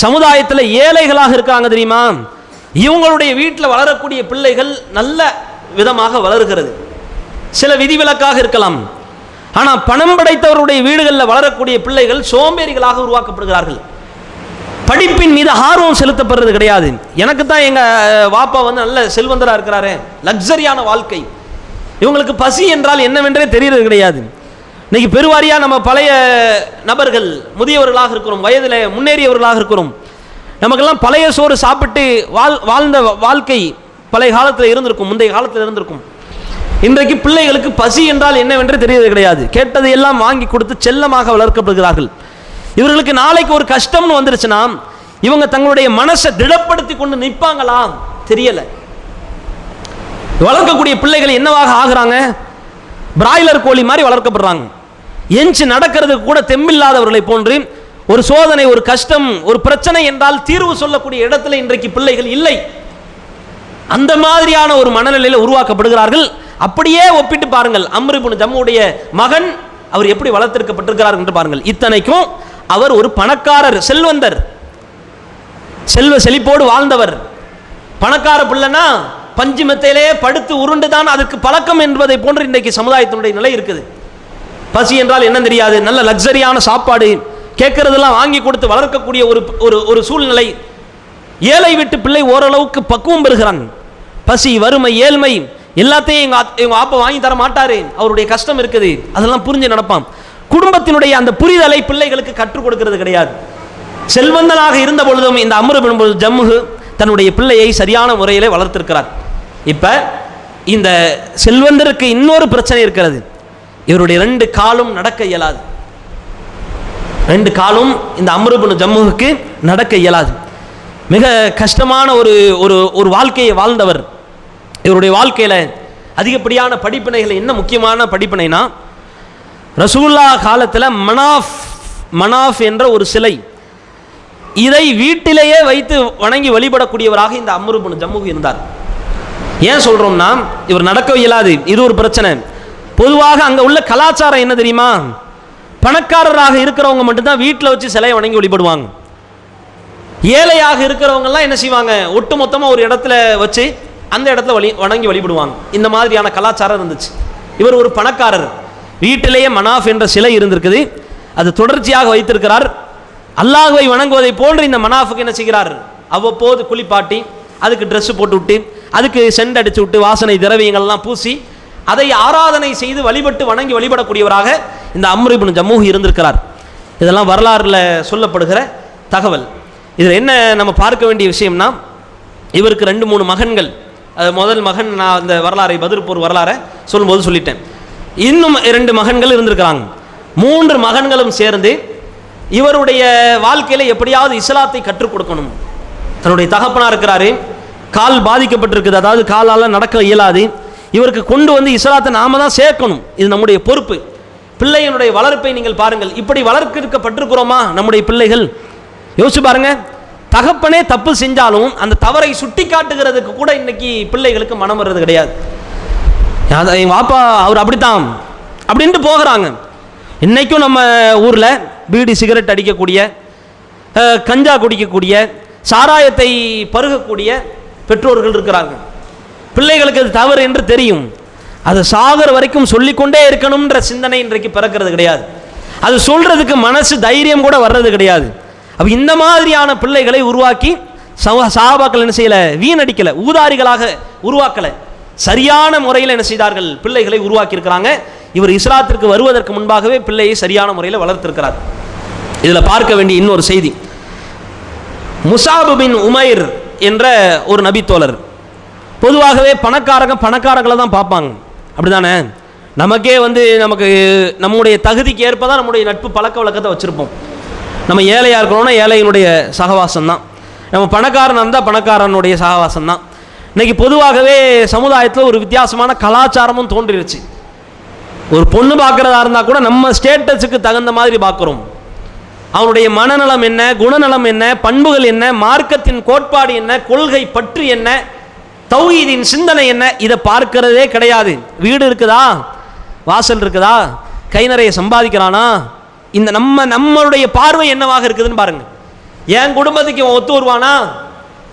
சமுதாயத்தில் ஏழைகளாக இருக்காங்க தெரியுமா? இவங்களுடைய வீட்டில் வளரக்கூடிய பிள்ளைகள் நல்ல விதமாக வளர்கிறது. சில விதிவிலக்காக இருக்கலாம். ஆனால் பணம் படைத்தவருடைய வீடுகளில் வளரக்கூடிய பிள்ளைகள் சோம்பேறிகளாக உருவாக்கப்படுகிறார்கள். படிப்பின் மீது ஆர்வம் செலுத்தப்படுறது கிடையாது. எனக்கு தான் எங்கள் வாப்பா நல்ல செல்வந்தராக இருக்கிறாரு, லக்ஸரியான வாழ்க்கை. இவங்களுக்கு பசி என்றால் என்னவென்றே தெரியறது கிடையாது. இன்னைக்கு பெருவாரியாக நம்ம பழைய நபர்கள், முதியவர்களாக இருக்கிறோம், வயதில் முன்னேறியவர்களாக இருக்கிறோம். நமக்கெல்லாம் பழைய சோறு சாப்பிட்டு வாழ்ந்த வாழ்க்கை பழைய காலத்தில் இருந்திருக்கும், முந்தைய காலத்தில் இருந்திருக்கும். இன்றைக்கு பிள்ளைகளுக்கு பசி என்றால் என்னவென்று தெரியறது கிடையாது. கேட்டதை எல்லாம் வாங்கி கொடுத்து செல்லமாக வளர்க்கப்படுகிறார்கள். இவர்களுக்கு நாளைக்கு ஒரு கஷ்டம்னு வந்துருச்சுன்னா இவங்க தங்களுடைய மனசை திடப்படுத்தி கொண்டு நிற்பாங்களா தெரியல. வளர்க்கக்கூடிய பிள்ளைகள் என்னவாக ஆகுறாங்க? பிராய்லர் கோழி மாதிரி வளர்க்கப்படுறாங்க. எஞ்சி நடக்கிறதுக்கு கூட தெம்பில்லாதவர்களை போன்று ஒரு சோதனை, ஒரு கஷ்டம், ஒரு பிரச்சனை என்றால் தீர்வு சொல்லக்கூடிய இடத்துல இன்றைக்கு பிள்ளைகள் இல்லை. அந்த மாதிரியான ஒரு மனநிலையில் உருவாக்கப்படுகிறார்கள். அப்படியே ஒப்பிட்டு பாருங்கள், அம்ர் இப்னு ஜம்முடைய மகன் அவர் எப்படி வளர்த்திருக்கப்பட்டிருக்கிறார் என்று பாருங்கள். இத்தனைக்கும் அவர் ஒரு பணக்காரர், செல்வந்தர், செல்வ செழிப்போடு வாழ்ந்தவர். பணக்கார பிள்ளைனா பஞ்சு மெத்தையிலே படுத்து உருண்டுதான் அதுக்கு பழக்கம் என்பதை போன்று இன்றைக்கு சமுதாயத்தினுடைய நிலை இருக்குது. பசி என்றால் என்ன தெரியாது, நல்ல லக்ஸரியான சாப்பாடு கேட்கறதெல்லாம் வாங்கி கொடுத்து வளர்க்கக்கூடிய ஒரு சூழ்நிலை. ஏழை வீட்டு பிள்ளை ஓரளவுக்கு பக்குவம் பெறுகிறான். பசி, வறுமை, ஏழ்மை எல்லாத்தையும் எங்க அப்பா வாங்கி தர மாட்டாரு, அவருடைய கஷ்டம் இருக்குது, அதெல்லாம் புரிஞ்சு நடப்பான். குடும்பத்தினுடைய அந்த புரிதலை பிள்ளைகளுக்கு கற்றுக் கொடுக்கிறது கிடையாது. செல்வந்தனாக இருந்த பொழுதும் இந்த அம்ர் இப்னு ஜம்முஹ் தன்னுடைய பிள்ளையை சரியான முறையிலே வளர்த்திருக்கிறார். இப்ப இந்த செல்வந்தருக்கு இன்னொரு பிரச்சனை இருக்கிறது. இவருடைய 2 காலும் நடக்க இயலாது. 2 காலும் இந்த அம்ர் இப்னு ஜம்முஹுக்கு நடக்க இயலாது. மிக கஷ்டமான ஒரு வாழ்க்கையை வாழ்ந்தவர். இவருடைய வாழ்க்கையில் அதிகப்படியான படிப்பினைகள். என்ன முக்கியமான படிப்பினைனா, ரசூலுல்லாஹ் காலத்தில் மனாஃப் என்ற ஒரு சிலை, இதை வீட்டிலேயே வைத்து வணங்கி வழிபடக்கூடியவராக இந்த அம்ர் இப்னு ஜம்முஹ் இருந்தார். ஏன் சொல்றோம்னா, இவர் நடக்க இயலாது, இது ஒரு பிரச்சனை. பொதுவாக அங்க உள்ள கலாச்சாரம் என்ன தெரியுமா? பணக்காரராக இருக்கிறவங்க மட்டும்தான் வீட்டில் வச்சு சிலையை வணங்கி வழிபடுவாங்க. ஏழையாக இருக்கிறவங்க எல்லாம் என்ன செய்வாங்க, ஒட்டு மொத்தமாக ஒரு இடத்துல வச்சு அந்த இடத்துல வணங்கி வழிபடுவாங்க. இந்த மாதிரியான கலாச்சாரம் இருந்துச்சு. இவர் ஒரு பணக்காரர், வீட்டிலேயே மனாஃப் என்ற சிலை இருந்திருக்குது, அது தொடர்ச்சியாக வைத்திருக்கிறார். அல்லாஹ்வை வணங்குவதை போன்று இந்த மனாஃபுக்கு என்ன செய்கிறார், அவ்வப்போது குளிப்பாட்டி அதுக்கு ட்ரெஸ் போட்டு விட்டு அதுக்கு சென்ட் அடிச்சு விட்டு வாசனை திரவியங்கள்லாம் பூசி அதை ஆராதனை செய்து வழிபட்டு வணங்கி வழிபடக்கூடியவராக இந்த அம்ர் இப்னு ஜம்முஹ் இருந்திருக்கிறார். இதெல்லாம் வரலாறுல சொல்லப்படுகிற தகவல். இதில் என்ன நம்ம பார்க்க வேண்டிய விஷயம்னா, இவருக்கு 2-3 மகன்கள். முதல் மகன் நான் இந்த வரலாறை, பதிர் போர் வரலாறை சொல்லும்போது சொல்லிட்டேன். இன்னும் 2 மகன்கள் இருந்திருக்கிறாங்க. 3 மகன்களும் சேர்ந்து இவருடைய வாழ்க்கையில் எப்படியாவது இஸ்லாத்தை கற்றுக் கொடுக்கணும். தன்னுடைய தகப்பனா இருக்கிறாரு, கால் பாதிக்கப்பட்டிருக்குது, அதாவது காலால் நடக்க இயலாது. இவருக்கு கொண்டு வந்து இஸ்லாத்தை நாம தான் சேர்க்கணும், இது நம்முடைய பொறுப்பு. பிள்ளையினுடைய வளர்ப்பை நீங்கள் பாருங்கள், இப்படி வளர்க்கப்பட்டிருக்கிறோமா நம்முடைய பிள்ளைகள்? யோசிச்சு பாருங்க. தகப்பனே தப்பு செஞ்சாலும் அந்த தவறை சுட்டி காட்டுகிறதுக்கு கூட இன்னைக்கு பிள்ளைகளுக்கு மனம் வர்றது கிடையாது. எங்க பாப்பா அவர் அப்படித்தான் அப்படின்ட்டு போகிறாங்க. இன்னைக்கும் நம்ம ஊரில் பீடி சிகரெட் அடிக்கக்கூடிய, கஞ்சா குடிக்கக்கூடிய, சாராயத்தை பருகக்கூடிய பெற்றோர்கள் இருக்கிறார்கள். பிள்ளைகளுக்கு அது தவறு என்று தெரியும், அது சாகர வரைக்கும் சொல்லிக்கொண்டே இருக்கணும்ன்ற சிந்தனை இன்றைக்கு பிறக்கிறது கிடையாது. அது சொல்றதுக்கு மனசு தைரியம் கூட வர்றது கிடையாது. அப்ப இந்த மாதிரியான பிள்ளைகளை உருவாக்கி சஹாபாக்கள் என்ன செய்யல, வீணடிக்கல, ஊதாரிகளாக உருவாக்கல, சரியான முறையில் என்ன செய்தார்கள், பிள்ளைகளை உருவாக்கி இருக்கிறாங்க. இவர் இஸ்லாத்திற்கு வருவதற்கு முன்பாகவே பிள்ளையை சரியான முறையில் வளர்த்திருக்கிறார். இதில் பார்க்க வேண்டிய இன்னொரு செய்தி, முஸாப் பின் உமைர் என்ற ஒரு நபி தோழர். பொதுவாகவே பணக்காரங்களை தான் பார்ப்பாங்க, அப்படிதானே? நமக்கே வந்து நமக்கு நம்முடைய தகுதிக்கு ஏற்ப தான் நம்முடைய நட்பு பழக்க வழக்கத்தை வச்சுருப்போம். நம்ம ஏழையாக இருக்கிறோன்னா ஏழையினுடைய சகவாசம் தான், நம்ம பணக்காரனாக இருந்தால் பணக்காரனுடைய சகவாசம் தான். இன்றைக்கி பொதுவாகவே சமுதாயத்தில் ஒரு வித்தியாசமான கலாச்சாரமும் தோன்றிருச்சு. ஒரு பொண்ணு பார்க்குறதா இருந்தால் கூட நம்ம ஸ்டேட்டஸுக்கு தகுந்த மாதிரி பார்க்குறோம். அவனுடைய மனநலம் என்ன, குணநலம் என்ன, பண்புகள் என்ன, மார்க்கத்தின் கோட்பாடு என்ன, கொள்கை பற்று என்ன, தௌஹீதின் சிந்தனை என்ன, இதை பார்க்கிறதே கிடையாது. வீடு இருக்குதா, வாசல் இருக்குதா, கை நிறைய சம்பாதிக்கிறானா, இந்த நம்மளுடைய பார்வை என்னவாக இருக்குதுன்னு பாருங்க. என் குடும்பத்துக்கு இவன் ஒத்து வருவானா,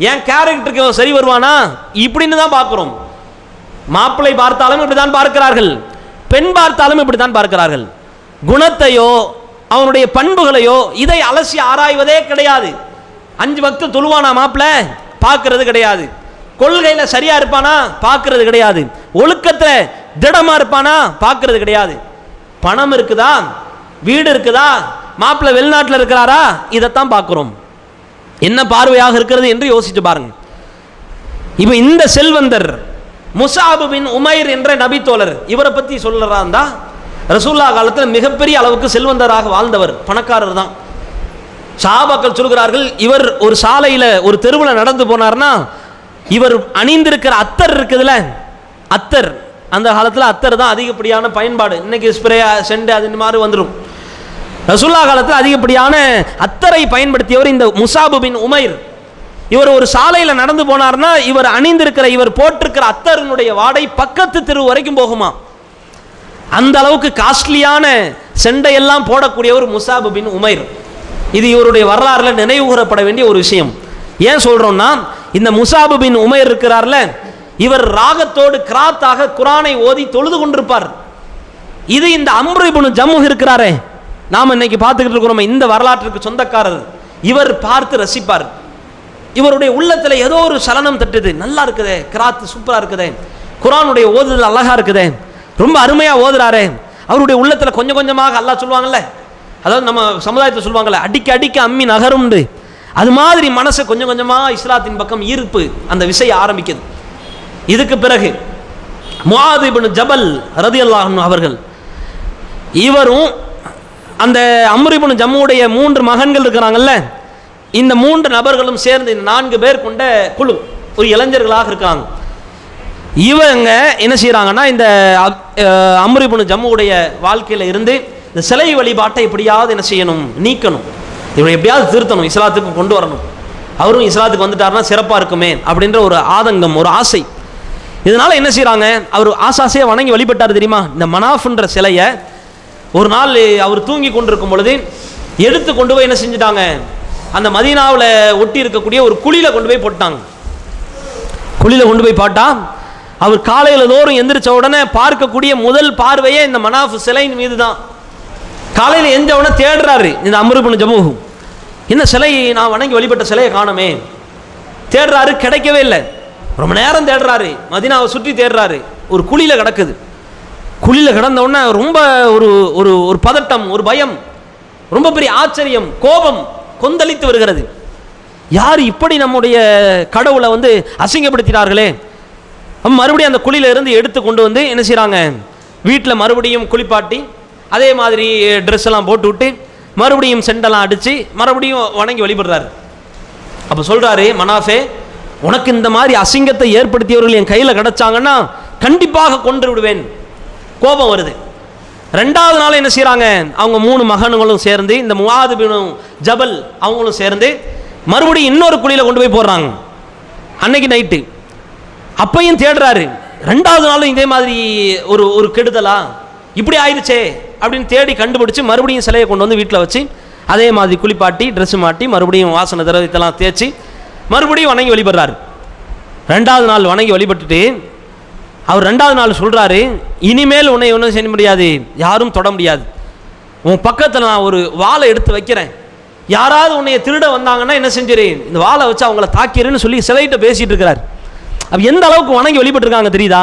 என் கேரக்டருக்கு இவன் சரி வருவானா, இப்படின்னு தான் பார்க்குறோம். மாப்பிள்ளை பார்த்தாலும் இப்படி தான் பார்க்கிறார்கள், பெண் பார்த்தாலும் இப்படி தான் பார்க்கிறார்கள். குணத்தையோ அவனுடைய பண்புகளையோ இதை அலசி ஆராய்வதே கிடையாது. 5 வக்து தொழுவானா மாப்பிள்ள, பார்க்கறது கிடையாது. கொள்கையில் சரியா இருப்பானா, பார்க்கறது கிடையாது. ஒழுக்கத்தில் திடமா இருப்பானா, பார்க்கறது கிடையாது. பணம் இருக்குதா, வீடு இருக்குதா, மாப்பிள்ள வெளிநாட்டில் இருக்கிறாரா, இதைத்தான் பார்க்கிறோம். என்ன பார்வையாக இருக்கிறது என்று யோசிச்சு பாருங்க. இப்போ இந்த செல்வந்தர் முஸாப் பின் உமைர் என்ற நபி தோழர், இவரை பற்றி சொல்லுறாந்தா ரசூல்லா காலத்தில் மிகப்பெரிய அளவுக்கு செல்வந்தராக வாழ்ந்தவர், பணக்காரர் தான். சஹாபாக்கள் சொல்கிறார்கள், இவர் ஒரு சாலையில் ஒரு தெருவில் நடந்து போனார்னா இவர் அணிந்திருக்கிற அத்தர் இருக்குதுல்ல, அத்தர், அந்த காலத்தில் அத்தர் தான் அதிகப்படியான பயன்பாடு. இன்னைக்கு ஸ்ப்ரே செண்டு அது மாதிரி வந்துடும். ரசூல்லா காலத்தில் அதிகப்படியான அத்தரை பயன்படுத்தியவர் இந்த முஸாப் பின் உமைர். இவர் ஒரு சாலையில் நடந்து போனார்னா இவர் அணிந்திருக்கிற, இவர் போட்டிருக்கிற அத்தரினுடைய வாடை பக்கத்து தெரு வரைக்கும் போகுமா. அந்த அளவுக்கு காஸ்ட்லியான செண்டையெல்லாம் போடக்கூடியவர் முஸாப் பின் உமைர். இது இவருடைய வரலாறுல நினைவு கூறப்பட வேண்டிய ஒரு விஷயம். ஏன் சொல்றோம்னா, இந்த முஸாப் பின் உமைர் இருக்கிறார்ல, இவர் ராகத்தோடு கிராத்தாக குரானை ஓதி தொழுது கொண்டிருப்பார். இது இந்த அம்ரு இப்னு ஜம்முஹ் இருக்கிறாரே, நாம் இன்னைக்கு பார்த்துக்கிட்டு இருக்கிறோம், இந்த வரலாற்றுக்கு சொந்தக்காரர். இவர் பார்த்து ரசிப்பார். இவருடைய உள்ளத்தில் ஏதோ ஒரு சலனம் தட்டுது, நல்லா இருக்குதே, கிராத் சூப்பரா இருக்குதே, குரானுடைய ஓதுதல் அழகா இருக்குதே, ரொம்ப அருமையா ஓதுறாரே. அவருடைய உள்ளத்தில் கொஞ்சம் கொஞ்சமாக அல்லாஹ் சொல்லுவாங்கல்ல, அதாவது நம்ம சமுதாயத்தை சொல்லுவாங்கல்ல, அடிக்க அடிக்க அம்மி நகரும்னு, அது மாதிரி மனசு கொஞ்சம் கொஞ்சமாக இஸ்லாத்தின் பக்கம் ஈர்ப்பு அந்த விஷயம் ஆரம்பிக்குது. இதுக்கு பிறகு முஆத் இப்னு ஜபல் ரலியல்லாஹு அன்ஹு அவர்கள், இவரும் அந்த அம்ரு இப்னு ஜம்முடைய 3 மகன்கள் இருக்கிறாங்கல்ல, இந்த 3 நபர்களும் சேர்ந்து இந்த 4 பேர் கொண்ட குழு, ஒரு இளைஞர்களாக இருக்காங்க. இவங்க என்ன செய்யறாங்கன்னா, இந்த அம்ரு இப்னு ஜம்முடைய வாழ்க்கையில இருந்து இந்த சிலை வழிபாட்டை எப்படியாவது என்ன செய்யணும், நீக்கணும், இவனை எப்படியாவது திருத்தணும், இஸ்லாத்துக்கு கொண்டு வரணும். அவரும் இஸ்லாத்துக்கு வந்துட்டாருன்னா சிறப்பா இருக்குமே அப்படின்ற ஒரு ஆதங்கம், ஒரு ஆசை. இதனால என்ன செய்யறாங்க, அவர் ஆசாசையை வணங்கி வழிபட்டார் தெரியுமா. இந்த மனாஃப்ன்ற சிலையை ஒரு நாள் அவர் தூங்கி கொண்டிருக்கும் பொழுது எடுத்து கொண்டு போய் என்ன செஞ்சுட்டாங்க, அந்த மதீனாவில் ஒட்டி இருக்கக்கூடிய ஒரு குழியில கொண்டு போய் போட்டாங்க. குழியில கொண்டு போய் பாட்டா அவர் காலையில் தோறும் எந்திரிச்ச உடனே பார்க்கக்கூடிய முதல் பார்வையே இந்த மனாஃப் சிலையின் மீது தான். காலையில் எந்த உடனே தேடுறாரு இந்த அம்ரு இப்னு ஜம்முஹ், என்ன சிலை, நான் வணங்கி வழிபட்ட சிலையை காணமே. தேடுறாரு, கிடைக்கவே இல்லை. ரொம்ப நேரம் தேடுறாரு, மதீனாவை சுற்றி தேடுறாரு. ஒரு குழியில கிடக்குது. குழியில கிடந்த உடனே ரொம்ப ஒரு ஒரு பதட்டம், ஒரு பயம், ரொம்ப பெரிய ஆச்சரியம், கோபம் கொந்தளித்து வருகிறது. யார் இப்படி நம்முடைய கடவுளை வந்து அசிங்கப்படுத்தினார்களே. மறுபடியும் அந்த குழியில இருந்து எடுத்து கொண்டு வந்து என்ன செய்யறாங்க, வீட்டில் மறுபடியும் குளிப்பாட்டி அதே மாதிரி ட்ரெஸ் எல்லாம் போட்டு விட்டு மறுபடியும் செண்டெல்லாம் அடித்து மறுபடியும் வணங்கி வழிபடுறாரு. அப்போ சொல்றாரு, மனாஃபே, உனக்கு இந்த மாதிரி அசிங்கத்தை ஏற்படுத்தியவர்கள் என் கையில் கிடைச்சாங்கன்னா கண்டிப்பாக கொன்று விடுவேன். கோபம் வருது. 2வது நாள் என்ன செய்யறாங்க, அவங்க 3 மகன்களும் சேர்ந்து, இந்த முஆத் பின் ஜபல் அவங்களும் சேர்ந்து மறுபடியும் இன்னொரு குழியில கொண்டு போய் போடுறாங்க. அன்னைக்கு நைட்டு அப்பையும் தேடுறாரு. 2வது நாளும் இதே மாதிரி ஒரு கெடுதலா, இப்படி ஆயிடுச்சே அப்படின்னு தேடி கண்டுபிடிச்சு மறுபடியும் சிலையை கொண்டு வந்து வீட்டில் வச்சு அதே மாதிரி குளிப்பாட்டி ட்ரெஸ் மாட்டி மறுபடியும் வாசனை திரவியத்தெல்லாம் தேய்ச்சி மறுபடியும் வணங்கி வழிபடுறாரு. 2வது நாள் வணங்கி வழிபட்டுட்டு அவர் 2வது நாள் சொல்றாரு, இனிமேல் உன்னை ஒன்றும் செய்ய முடியாது, யாரும் தொட முடியாது. உன் பக்கத்தில் நான் ஒரு வாளை எடுத்து வைக்கிறேன், யாராவது உன்னைய திருட வந்தாங்கன்னா என்ன செஞ்சிரு, இந்த வாளை வச்சு அவங்கள தாக்கிறேன்னு சொல்லி சிலையிட்ட பேசிட்டு இருக்கிறார். அப்ப எந்த அளவுக்கு வணங்கி வழிபட்டுருக்காங்க தெரியுதா.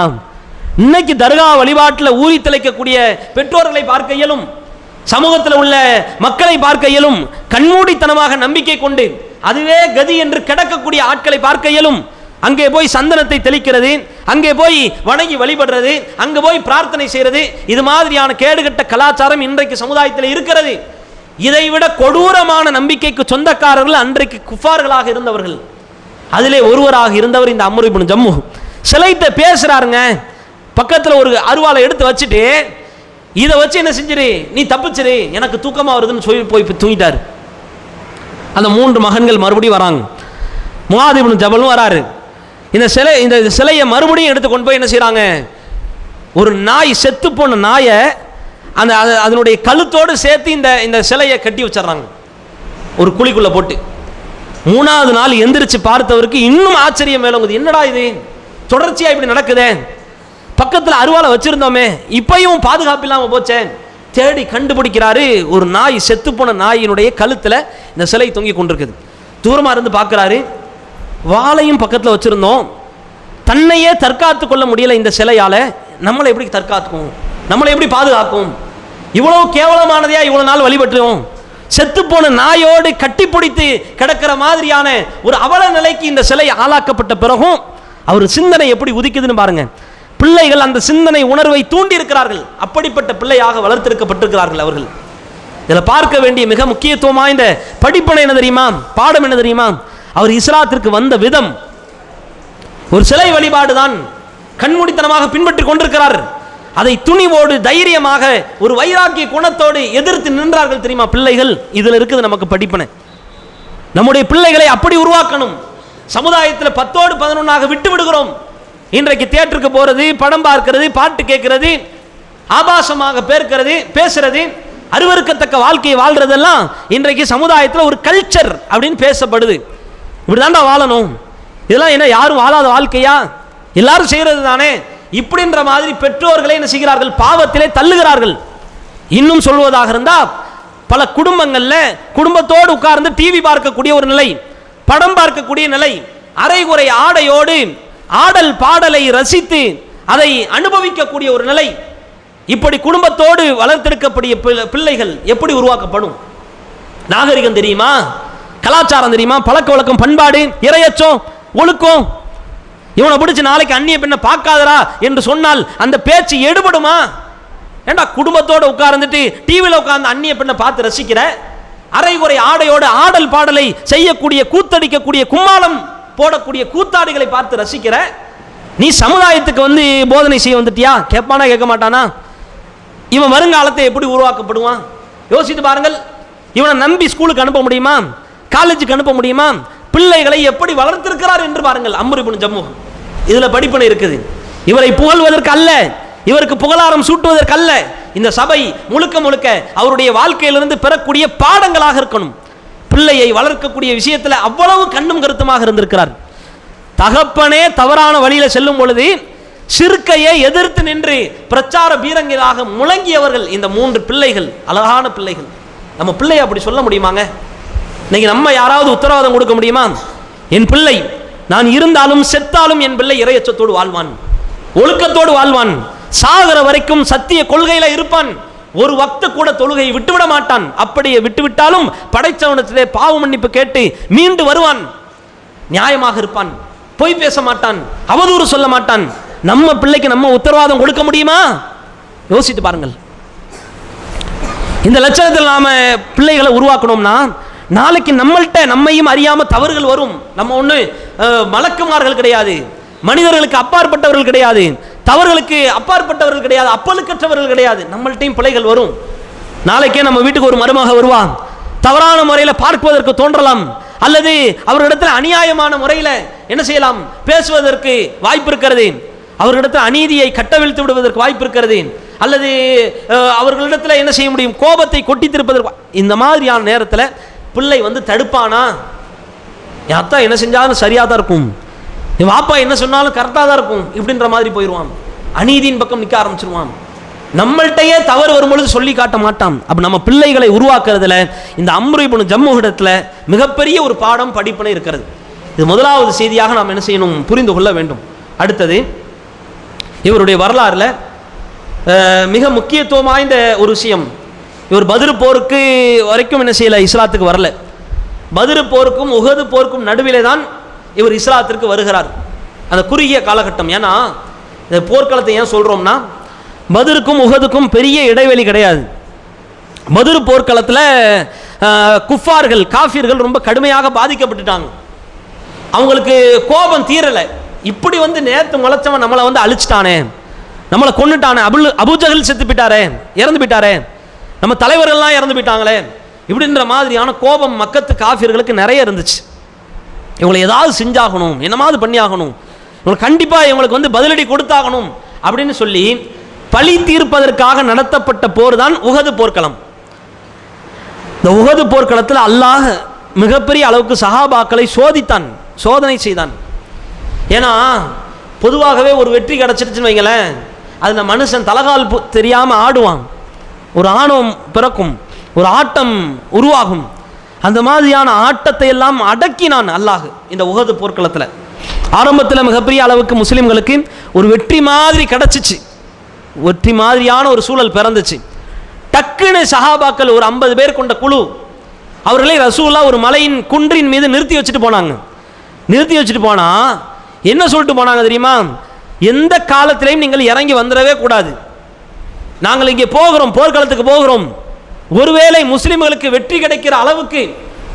இன்னைக்கு தர்கா வழிபாட்டில் ஊறி திளைக்கக்கூடிய பெற்றோர்களை பார்க்க இயலும், சமூகத்தில் உள்ள மக்களை பார்க்க இயலும், கண்மூடித்தனமாக நம்பிக்கை கொண்டு அதுவே கதி என்று கிடக்கக்கூடிய ஆட்களை பார்க்க இயலும். அங்கே போய் சந்தனத்தை தெளிக்கிறது, அங்கே போய் வணங்கி வழிபடுறது, அங்கே போய் பிரார்த்தனை செய்கிறது, இது மாதிரியான கேடுகட்ட கலாச்சாரம் இன்றைக்கு சமுதாயத்தில் இருக்கிறது. இதைவிட கொடூரமான நம்பிக்கைக்கு சொந்தக்காரர்கள் அன்றைக்கு குஃபார்களாக இருந்தவர்கள். அதிலே ஒருவராக இருந்தவர் இந்த அம்ரு இப்னு ஜம்முஹ். சிலைத்த பேசுறாருங்க, பக்கத்தில் ஒரு அருவாளை எடுத்து வச்சுட்டு இதை வச்சு என்ன செஞ்சிரு, நீ தப்பிச்சிரு, எனக்கு தூக்கமாக வருதுன்னு சொல்லி போய் தூங்கிட்டார். அந்த 3 மகன்கள் மறுபடியும் வராங்க. முஆத் இப்னு ஜபலும் வராரு. இந்த சிலையை மறுபடியும் எடுத்து கொண்டு போய் என்ன செய்கிறாங்க, ஒரு நாய், செத்து போன நாயை அந்த அதனுடைய கழுத்தோடு சேர்த்து இந்த சிலையை கட்டி வச்சிடறாங்க ஒரு குழிக்குள்ளே போட்டு. 3ஆவது நாள் எந்திரிச்சு பார்த்தவருக்கு இன்னும் ஆச்சரியம் மேலோங்குது. என்னடா இது, தொடர்ச்சியாக இப்படி நடக்குதே, பக்கத்தில் அருவாளை வச்சிருந்தோமே, இப்பையும் பாதுகாப்பு இல்லாமல் போச்சே. தேடி கண்டுபிடிக்கிறாரு, ஒரு நாய், செத்து போன நாயினுடைய கழுத்தில் இந்த சிலை தொங்கி கொண்டிருக்குது. தூரமாக இருந்து பார்க்குறாரு, வாளையும் பக்கத்தில் வச்சுருந்தோம், தன்னையே தற்காத்து கொள்ள முடியலை இந்த சிலையால், நம்மளை எப்படி தற்காத்துக்கும், நம்மளை எப்படி பாதுகாக்கும், இவ்வளோ கேவலமானதையா இவ்வளோ நாள் வழிபட்டுவோம், செத்துப்போன நாயோடு கட்டிப்பிடித்து கிடக்கிற மாதிரியான ஒரு அவல நிலைக்கு இந்த சிலை ஆளாக்கப்பட்ட பிறகும் அவர் சிந்தனை எப்படி உதிக்குதுன்னு பாருங்க. பிள்ளைகள் அந்த சிந்தனை உணர்வை தூண்டி இருக்கிறார்கள், அப்படிப்பட்ட பிள்ளையாக வளர்த்திருக்கப்பட்டிருக்கிறார்கள் அவர்கள். இதில் பார்க்க வேண்டிய மிக முக்கியத்துவம் வாய்ந்த படிப்பனை என்ன தெரியுமா, பாடம் என்ன தெரியுமா, அவர் இஸ்லாத்திற்கு வந்த விதம் ஒரு சிலை வழிபாடு தான் கண்மூடித்தனமாக பின்பற்றி கொண்டிருக்கிறார். அதை துணிவோடு தைரியமாக ஒரு வைராக்கிய குணத்தோடு எதிர்த்து நின்றார்கள் தெரியுமா பிள்ளைகள். இதில் இருக்குது நமக்கு படிப்பனை. நம்முடைய பிள்ளைகளை அப்படி உருவாக்கணும். சமுதாயத்தில் 10ஓடு 11ஆக விட்டு விடுகிறோம். இன்றைக்கு தியேட்டருக்கு போறது, படம் பார்க்கிறது, பாட்டு கேட்கிறது, ஆபாசமாக பேசுறது, அருவருக்கத்தக்க வாழ்க்கையை வாழ்றதெல்லாம் இன்றைக்கு சமுதாயத்தில் ஒரு கல்ச்சர் அப்படின்னு பேசப்படுது. இப்படிதான்டா வாழணும், இதெல்லாம் என்ன யாரும் வாழாத வாழ்க்கையா, எல்லாரும் செய்யறது தானே, இப்படின்ற மாதிரி பெற்றோர்களை என்ன செய்கிறார்கள், பாவத்திலே தள்ளுகிறார்கள். இன்னும் சொல்வதாக இருந்தால் பல குடும்பங்களில் குடும்பத்தோடு உட்கார்ந்து டிவி பார்க்கக்கூடிய ஒரு நிலை, படம் பார்க்கக்கூடிய நிலை, அரைகுறை ஆடையோடு ஆடல் பாடலை ரசித்து அதை அனுபவிக்கக்கூடிய ஒரு நிலை. இப்படி குடும்பத்தோடு வளர்த்தெடுக்கக்கூடிய பிள்ளைகள் எப்படி உருவாக்கப்படும்? நாகரிகம் தெரியுமா, கலாச்சாரம் தெரியுமா, பழக்க வழக்கம், பண்பாடு, இறையச்சம், ஒழுக்கம். இவனை பிடிச்சி நாளைக்கு அந்நிய பெண்ணை பார்க்காதரா என்று சொன்னால் அந்த பேச்சு எடுபடுமா? ஏண்டா குடும்பத்தோடு உட்கார்ந்துட்டு டிவியில் உட்கார்ந்து அந்நிய பெண்ணை பார்த்து ரசிக்கிற, அரைகுறை ஆடையோடு ஆடல் பாடலை செய்யக்கூடிய, கூத்தடிக்கக்கூடிய, கும்மாளம் போடக்கூடிய கூத்தாடிகளை பார்த்து ரசிக்கிற நீ சமுதாயத்துக்கு வந்து போதனை செய்ய வந்துட்டியா? கேட்பானா கேட்க மாட்டானா? இவன் வருங்காலத்தை எப்படி உருவாக்கப்படுவான் யோசித்து பாருங்கள். இவனை நம்பி ஸ்கூலுக்கு அனுப்ப முடியுமா, காலேஜுக்கு அனுப்ப முடியுமா? பிள்ளைகளை எப்படி வளர்த்திருக்கிறார் என்று பாருங்கள். அம்ரு இப்னு ஜம்முஹ் இதில் படிப்பனை இருக்குது. இவரை புகழ்வதற்கு அல்ல, இவருக்கு புகழாரம் சூட்டுவதற்கு அல்ல, இந்த சபை முழுக்க முழுக்க அவருடைய வாழ்க்கையிலிருந்து பெறக்கூடிய பாடங்களாக இருக்கணும். பிள்ளையை வளர்க்கக்கூடிய விஷயத்தில் அவ்வளவு கண்ணும் கருத்துமாக இருந்திருக்கிறார். தகப்பனே தவறான வழியில் செல்லும் பொழுது சிறுக்கையை எதிர்த்து நின்று பிரச்சார பீரங்களாக முழங்கியவர்கள் இந்த 3 பிள்ளைகள், அழகான பிள்ளைகள். நம்ம பிள்ளையை அப்படி சொல்ல முடியுமாங்க? இன்னைக்கு நம்ம யாராவது உத்தரவாதம் கொடுக்க முடியுமா? என் பிள்ளை நான் இருந்தாலும் செத்தாலும் என் பிள்ளை இறையச்சத்தோடு வாழ்வான், ஒழுக்கத்தோடு வாழ்வான், சாகிற வரைக்கும் சத்திய கொள்கையில இருப்பான், ஒரு வக்த கூட தொழுகையை விட்டுவிட மாட்டான், அப்படியே விட்டுவிட்டாலும் படைச்சவனத்திலே பாவ மன்னிப்பு கேட்டு மீண்டு வருவான், நியாயமாக இருப்பான், பொய் பேச மாட்டான், அவதூறு சொல்ல மாட்டான். நம்ம பிள்ளைக்கு நம்ம உத்தரவாதம் கொடுக்க முடியுமா? யோசித்து பாருங்கள். இந்த லட்சணத்தில் நாம பிள்ளைகளை உருவாக்கணும்னா நாளைக்கு நம்மள்கிட்ட நம்மையும் அறியாம தவறுகள் வரும். நம்ம ஒண்ணு மலக்குமார்கள் கிடையாது, மனிதர்களுக்கு அப்பாற்பட்டவர்கள் கிடையாது, தவறுகளுக்கு அப்பாற்பட்டவர்கள் கிடையாது, அப்பழுக்கற்றவர்கள் கிடையாது. நம்மள்கிட்டையும் பிள்ளைகள் வரும். நாளைக்கே நம்ம வீட்டுக்கு ஒரு மருமக வருவான், தவறான முறையில் பார்ப்பதற்கு தோன்றலாம், அல்லது அவர்களிடத்தில் அநியாயமான முறையில் என்ன செய்யலாம், பேசுவதற்கு வாய்ப்பு இருக்கிறது, அவர்களிடத்தில் அநீதியை கட்டவிழ்த்து விடுவதற்கு வாய்ப்பு இருக்கிறது, அல்லது அவர்களிடத்தில் என்ன செய்ய முடியும், கோபத்தை கொட்டி திருப்பதற்கு. இந்த மாதிரியான நேரத்தில் பிள்ளை வந்து தடுப்பானா? என் அத்தா என்ன செஞ்சாலும் சரியாக தான் இருக்கும், என் வாப்பா என்ன சொன்னாலும் கரெக்டாக தான் இருக்கும், இப்படின்ற மாதிரி போயிடுவான், அநீதியின் பக்கம் நிற்க ஆரம்பிச்சிருவான். நம்மள்கிட்டயே தவறு வரும்பொழுது சொல்லி காட்ட மாட்டான். அப்போ நம்ம பிள்ளைகளை உருவாக்குறதுல இந்த அம்ரு இப்னு ஜம்முஹ் இடத்துல மிகப்பெரிய ஒரு பாடம் படிப்பனை இருக்கிறது. இது முதலாவது செய்தியாக நாம் என்ன செய்யணும், புரிந்து கொள்ள வேண்டும். அடுத்தது, இவருடைய வரலாறுல மிக முக்கியத்துவம் வாய்ந்த ஒரு விஷயம், இவர் பத்ர் போருக்கு வரைக்கும் என்ன செய்யலை, இஸ்லாத்துக்கு வரல. பத்ர் போருக்கும் உஹது போருக்கும் நடுவிலே தான் இவர் இஸ்லாத்திற்கு வருகிறார். அந்த குறுகிய காலகட்டம். ஏன்னா இந்த போர்க்களத்தை ஏன் சொல்கிறோம்னா, பத்ருக்கும் உஹதுக்கும் பெரிய இடைவெளி கிடையாது. பத்ர் போர்க்களத்தில் குஃபார்கள் காஃபிர்கள் ரொம்ப கடுமையாக பாதிக்கப்பட்டுட்டாங்க. அவங்களுக்கு கோபம் தீரலை. இப்படி நேற்று முளைச்சவன் நம்மளை அழிச்சிட்டானே, நம்மளை கொண்டுட்டானே, அபூஜஹல் செத்து போயிட்டாரே, இறந்து போயிட்டாரே, நம்ம தலைவர்கள்லாம் இறந்து போயிட்டாங்களே, இப்படின்ற மாதிரியான கோபம் மக்கத்து காஃபிர்களுக்கு நிறைய இருந்துச்சு. இவங்களை ஏதாவது செஞ்சாகணும், என்னமாவது பண்ணியாகணும், இவங்களுக்கு கண்டிப்பாக இவங்களுக்கு பதிலடி கொடுத்தாகணும் அப்படின்னு சொல்லி பழி தீர்ப்பதற்காக நடத்தப்பட்ட போர் தான் உஹது போர்க்களம். இந்த உஹது போர்க்களத்தில் அல்லாஹ் மிகப்பெரிய அளவுக்கு சஹாபாக்களை சோதனை செய்தான். ஏன்னா பொதுவாகவே ஒரு வெற்றி கிடச்சிருச்சுன்னு வைங்களேன், அது மனுஷன் தலகால் தெரியாமல் ஆடுவான், ஒரு ஆணவம் பிறக்கும், ஒரு ஆட்டம் உருவாகும். அந்த மாதிரியான ஆட்டத்தை எல்லாம் அடக்கினான் அல்லாஹ் இந்த உஹது போர்க்களத்தில். ஆரம்பத்தில் மிகப்பெரிய அளவுக்கு முஸ்லீம்களுக்கு ஒரு வெற்றி மாதிரி கிடச்சிச்சு, வெற்றி மாதிரியான ஒரு சூழல் பிறந்துச்சு. டக்குன்னு சஹாபாக்கள் ஒரு 50 பேர் கொண்ட குழு அவர்களை ரசூலுல்லாஹ் ஒரு மலையின் குன்றின் மீது நிறுத்தி வச்சுட்டு போனாங்க. நிறுத்தி வச்சுட்டு போனா என்ன சொல்லிட்டு போனாங்க தெரியுமா? எந்த காலத்திலையும் நீங்கள் இறங்கி வந்துடவே கூடாது, நாங்கள் இங்கே போகிறோம், போர்க்களத்துக்கு போகிறோம், ஒருவேளை முஸ்லிம்களுக்கு வெற்றி கிடைக்கிற அளவுக்கு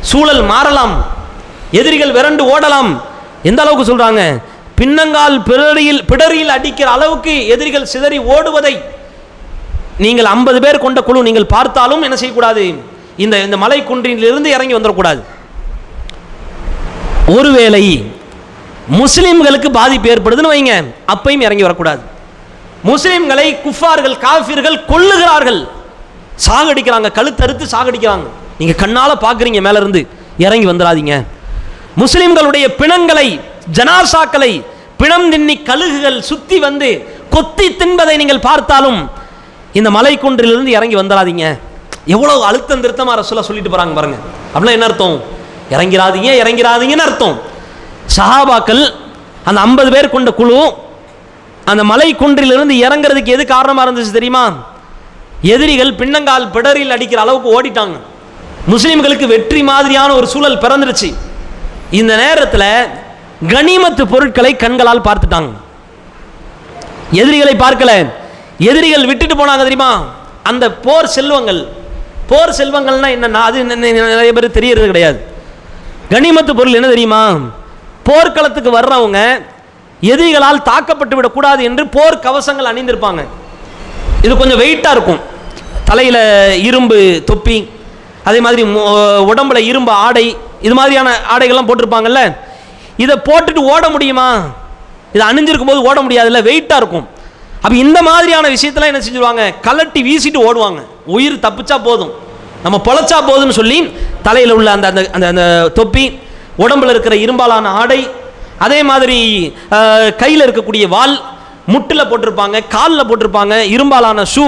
சூழல் மாறலாம், எதிரிகள் விரண்டு ஓடலாம். எந்த அளவுக்கு சொல்றாங்க? பின்னங்கால் பிடரியில் அடிக்கிற அளவுக்கு எதிரிகள் சிதறி ஓடுவதை நீங்கள் 50 பேர் கொண்ட குழு நீங்கள் பார்த்தாலும் என்ன செய்யக்கூடாது, இந்த மலை குன்றிலிருந்து இறங்கி வந்துடக்கூடாது. ஒருவேளை முஸ்லிம்களுக்கு பாதிப்பு ஏற்படுதுன்னு வைங்க, அப்பையும் இறங்கி வரக்கூடாது. முஸ்லிம்களை குஃபார்கள் காஃபிர்கள் கொல்லுகிறார்கள், சாகடிக்கிறாங்க, கழுத்தறுத்து சாகடிக்கிறாங்க, நீங்க கண்ணால பார்க்குறீங்க, மேல இருந்து இறங்கி வந்துடாதீங்க. முஸ்லிம்களுடைய பிணங்களை, ஜனாசாக்களை, பிணம் தின்னி கழுகுகள் சுத்தி கொத்தி தின்பதை நீங்கள் பார்த்தாலும் இந்த மலை குன்றிலிருந்து இறங்கி வந்துடாதீங்க. எவ்வளவு அழுத்தம் திருத்தமா ரசூலுல்லாஹ் சொல்லிட்டு போறாங்க பாருங்க. அப்படின்னா என்ன அர்த்தம்? இறங்கிறாதீங்கன்னு அர்த்தம். சஹாபாக்கள் அந்த 50 பேர் கொண்ட குழு அந்த மலை குன்றிலிருந்து இறங்குறதுக்கு எது காரணமா இருந்துச்சு தெரியுமா? எதிரிகள் பின்னங்கால் பிடரில் அடிக்கிற அளவுக்கு ஓடிட்டாங்க. முஸ்லிம்களுக்கு வெற்றி மாதிரியான ஒரு சூழல் பிறந்துருச்சு. இந்த நேரத்தில் கனிமத்து பொருட்களை கண்களால் பார்த்துட்டாங்க. எதிரிகளை பார்க்கல, எதிரிகள் விட்டுட்டு போனாங்க தெரியுமா? அந்த போர் செல்வங்கள்னா என்னன்னா, அது நிறைய பேர் தெரியறது கிடையாது. கனிமத்து பொருள் என்ன தெரியுமா? போர்க்களத்துக்கு வர்றவங்க எதிரிகளால் தாக்கப்பட்டு விடக்கூடாது என்று போர் கவசங்கள் அணிந்திருப்பாங்க. இது கொஞ்சம் வெயிட்டா இருக்கும், தலையில இரும்பு தொப்பி, அதே மாதிரி உடம்புல இரும்பு ஆடை, இது மாதிரியான ஆடைகள்லாம் போட்டிருப்பாங்கல்ல. இதை போட்டுட்டு ஓட முடியுமா? இதை அணிஞ்சிருக்கும் போது ஓட முடியாதுல்ல, வெயிட்டா இருக்கும். அப்போ இந்த மாதிரியான விஷயத்தெல்லாம் என்ன செஞ்சுருவாங்க, கலட்டி வீசிட்டு ஓடுவாங்க. உயிர் தப்பிச்சா போதும், நம்ம பொழைச்சா போதும்னு சொல்லி தலையில் உள்ள அந்த அந்த அந்த தொப்பி, உடம்புல இருக்கிற இரும்பாலான ஆடை, அதே மாதிரி கையில் இருக்கக்கூடிய வாள், முட்டில் போட்டிருப்பாங்க, காலில் போட்டிருப்பாங்க, இரும்பாலான ஷூ,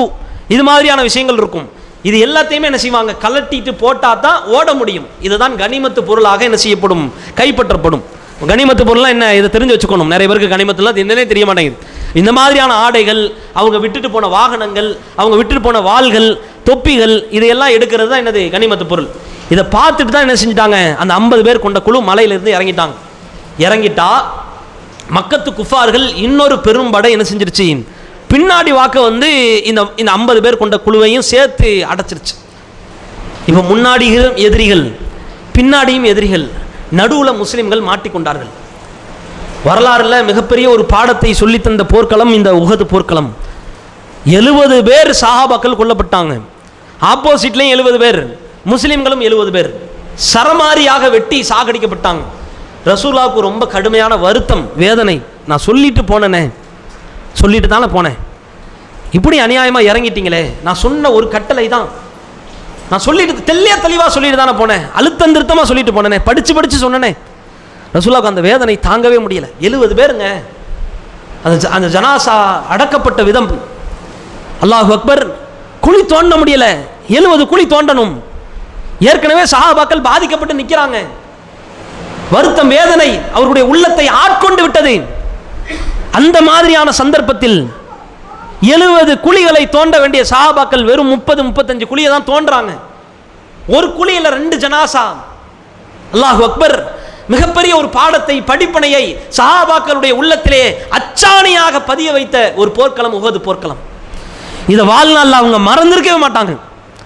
இது மாதிரியான விஷயங்கள் இருக்கும். இது எல்லாத்தையுமே என்ன செய்வாங்க, கலட்டிட்டு போட்டால் தான் ஓட முடியும். இதுதான் கனிமத்து பொருளாக என்ன செய்யப்படும், கைப்பற்றப்படும். கனிமத்து பொருள்லாம் என்ன, இதை தெரிஞ்சு வச்சுக்கணும். நிறைய பேருக்கு கனிமத்துலாம் என்னன்னே தெரிய மாட்டேங்குது. இந்த மாதிரியான ஆடைகள், அவங்க விட்டுட்டு போன வாகனங்கள், அவங்க விட்டுட்டு போன வாள்கள், தொப்பிகள், இதையெல்லாம் எடுக்கிறது தான் என்னது, கனிமத்து பொருள். இதை பார்த்துட்டு தான் என்ன செஞ்சுட்டாங்க, அந்த 50 பேர் கொண்ட குழு மலையிலிருந்து இறங்கிட்டாங்க. இறங்கிட்டா மக்கத்து குஃபார்கள் இன்னொரு பெரும் படை என்ன செஞ்சிருச்சு, பின்னாடி வாக்க இந்த 50 பேர் கொண்ட குழுவையும் சேர்த்து அடைச்சிருச்சு. இப்போ முன்னாடியும் எதிரிகள், பின்னாடியும் எதிரிகள், நடுவில் முஸ்லிம்கள் மாட்டிக்கொண்டார்கள். வரலாறுல மிகப்பெரிய ஒரு பாடத்தை சொல்லித்தந்த போர்க்களம் இந்த உஹது போர்க்களம். 70 பேர் சஹாபாக்கள் கொல்லப்பட்டாங்க. ஆப்போசிட்லையும் 70 பேர், முஸ்லிம்களும் 70 பேர் சரமாரியாக வெட்டி சாகடிக்கப்பட்டாங்க. ரசூலுல்லாஹ்வுக்கு ரொம்ப கடுமையான வருத்தம், வேதனை. நான் சொல்லிட்டு போனேனே, சொல்லிட்டு தானே போனேன், இப்படி அநியாயமாக இறங்கிட்டீங்களே, நான் சொன்ன ஒரு கட்டளை தான், நான் சொல்லிட்டு தெளிவாக சொல்லிட்டு தானே போனேன், அழுத்தம் திருத்தமாக சொல்லிட்டு போனேனே, படித்து சொன்னேனே. ரசூலுல்லாஹ்வுக்கு அந்த வேதனை தாங்கவே முடியல. 70 பேருங்க, அந்த ஜனாசா அடக்கப்பட்ட விதம், அல்லாஹு அக்பர், குழி தோண்ட முடியல, 70 குழி தோண்டணும். ஏற்கனவே சஹாபாக்கள் பாதிக்கப்பட்டு நிற்கிறாங்க. வருத்தம், வேதனை அவருடைய உள்ளத்தை ஆட்கொண்டு விட்டது. அந்த மாதிரியான சந்தர்ப்பத்தில் 70 குழிகளை தோண்ட வேண்டிய சஹாபாக்கள் வெறும் 30-35 குழியை தான் தோன்றாங்க. ஒரு குழியில் 2 ஜனாசா. அல்லாஹு அக்பர். மிகப்பெரிய ஒரு பாடத்தை, படிப்பனையை சஹாபாக்களுடைய உள்ளத்திலே அச்சாணியாக பதிய வைத்த ஒரு போர்க்களம் உஹது போர்க்களம். இதை வாழ்நாளில் அவங்க மறந்திருக்கவே மாட்டாங்க,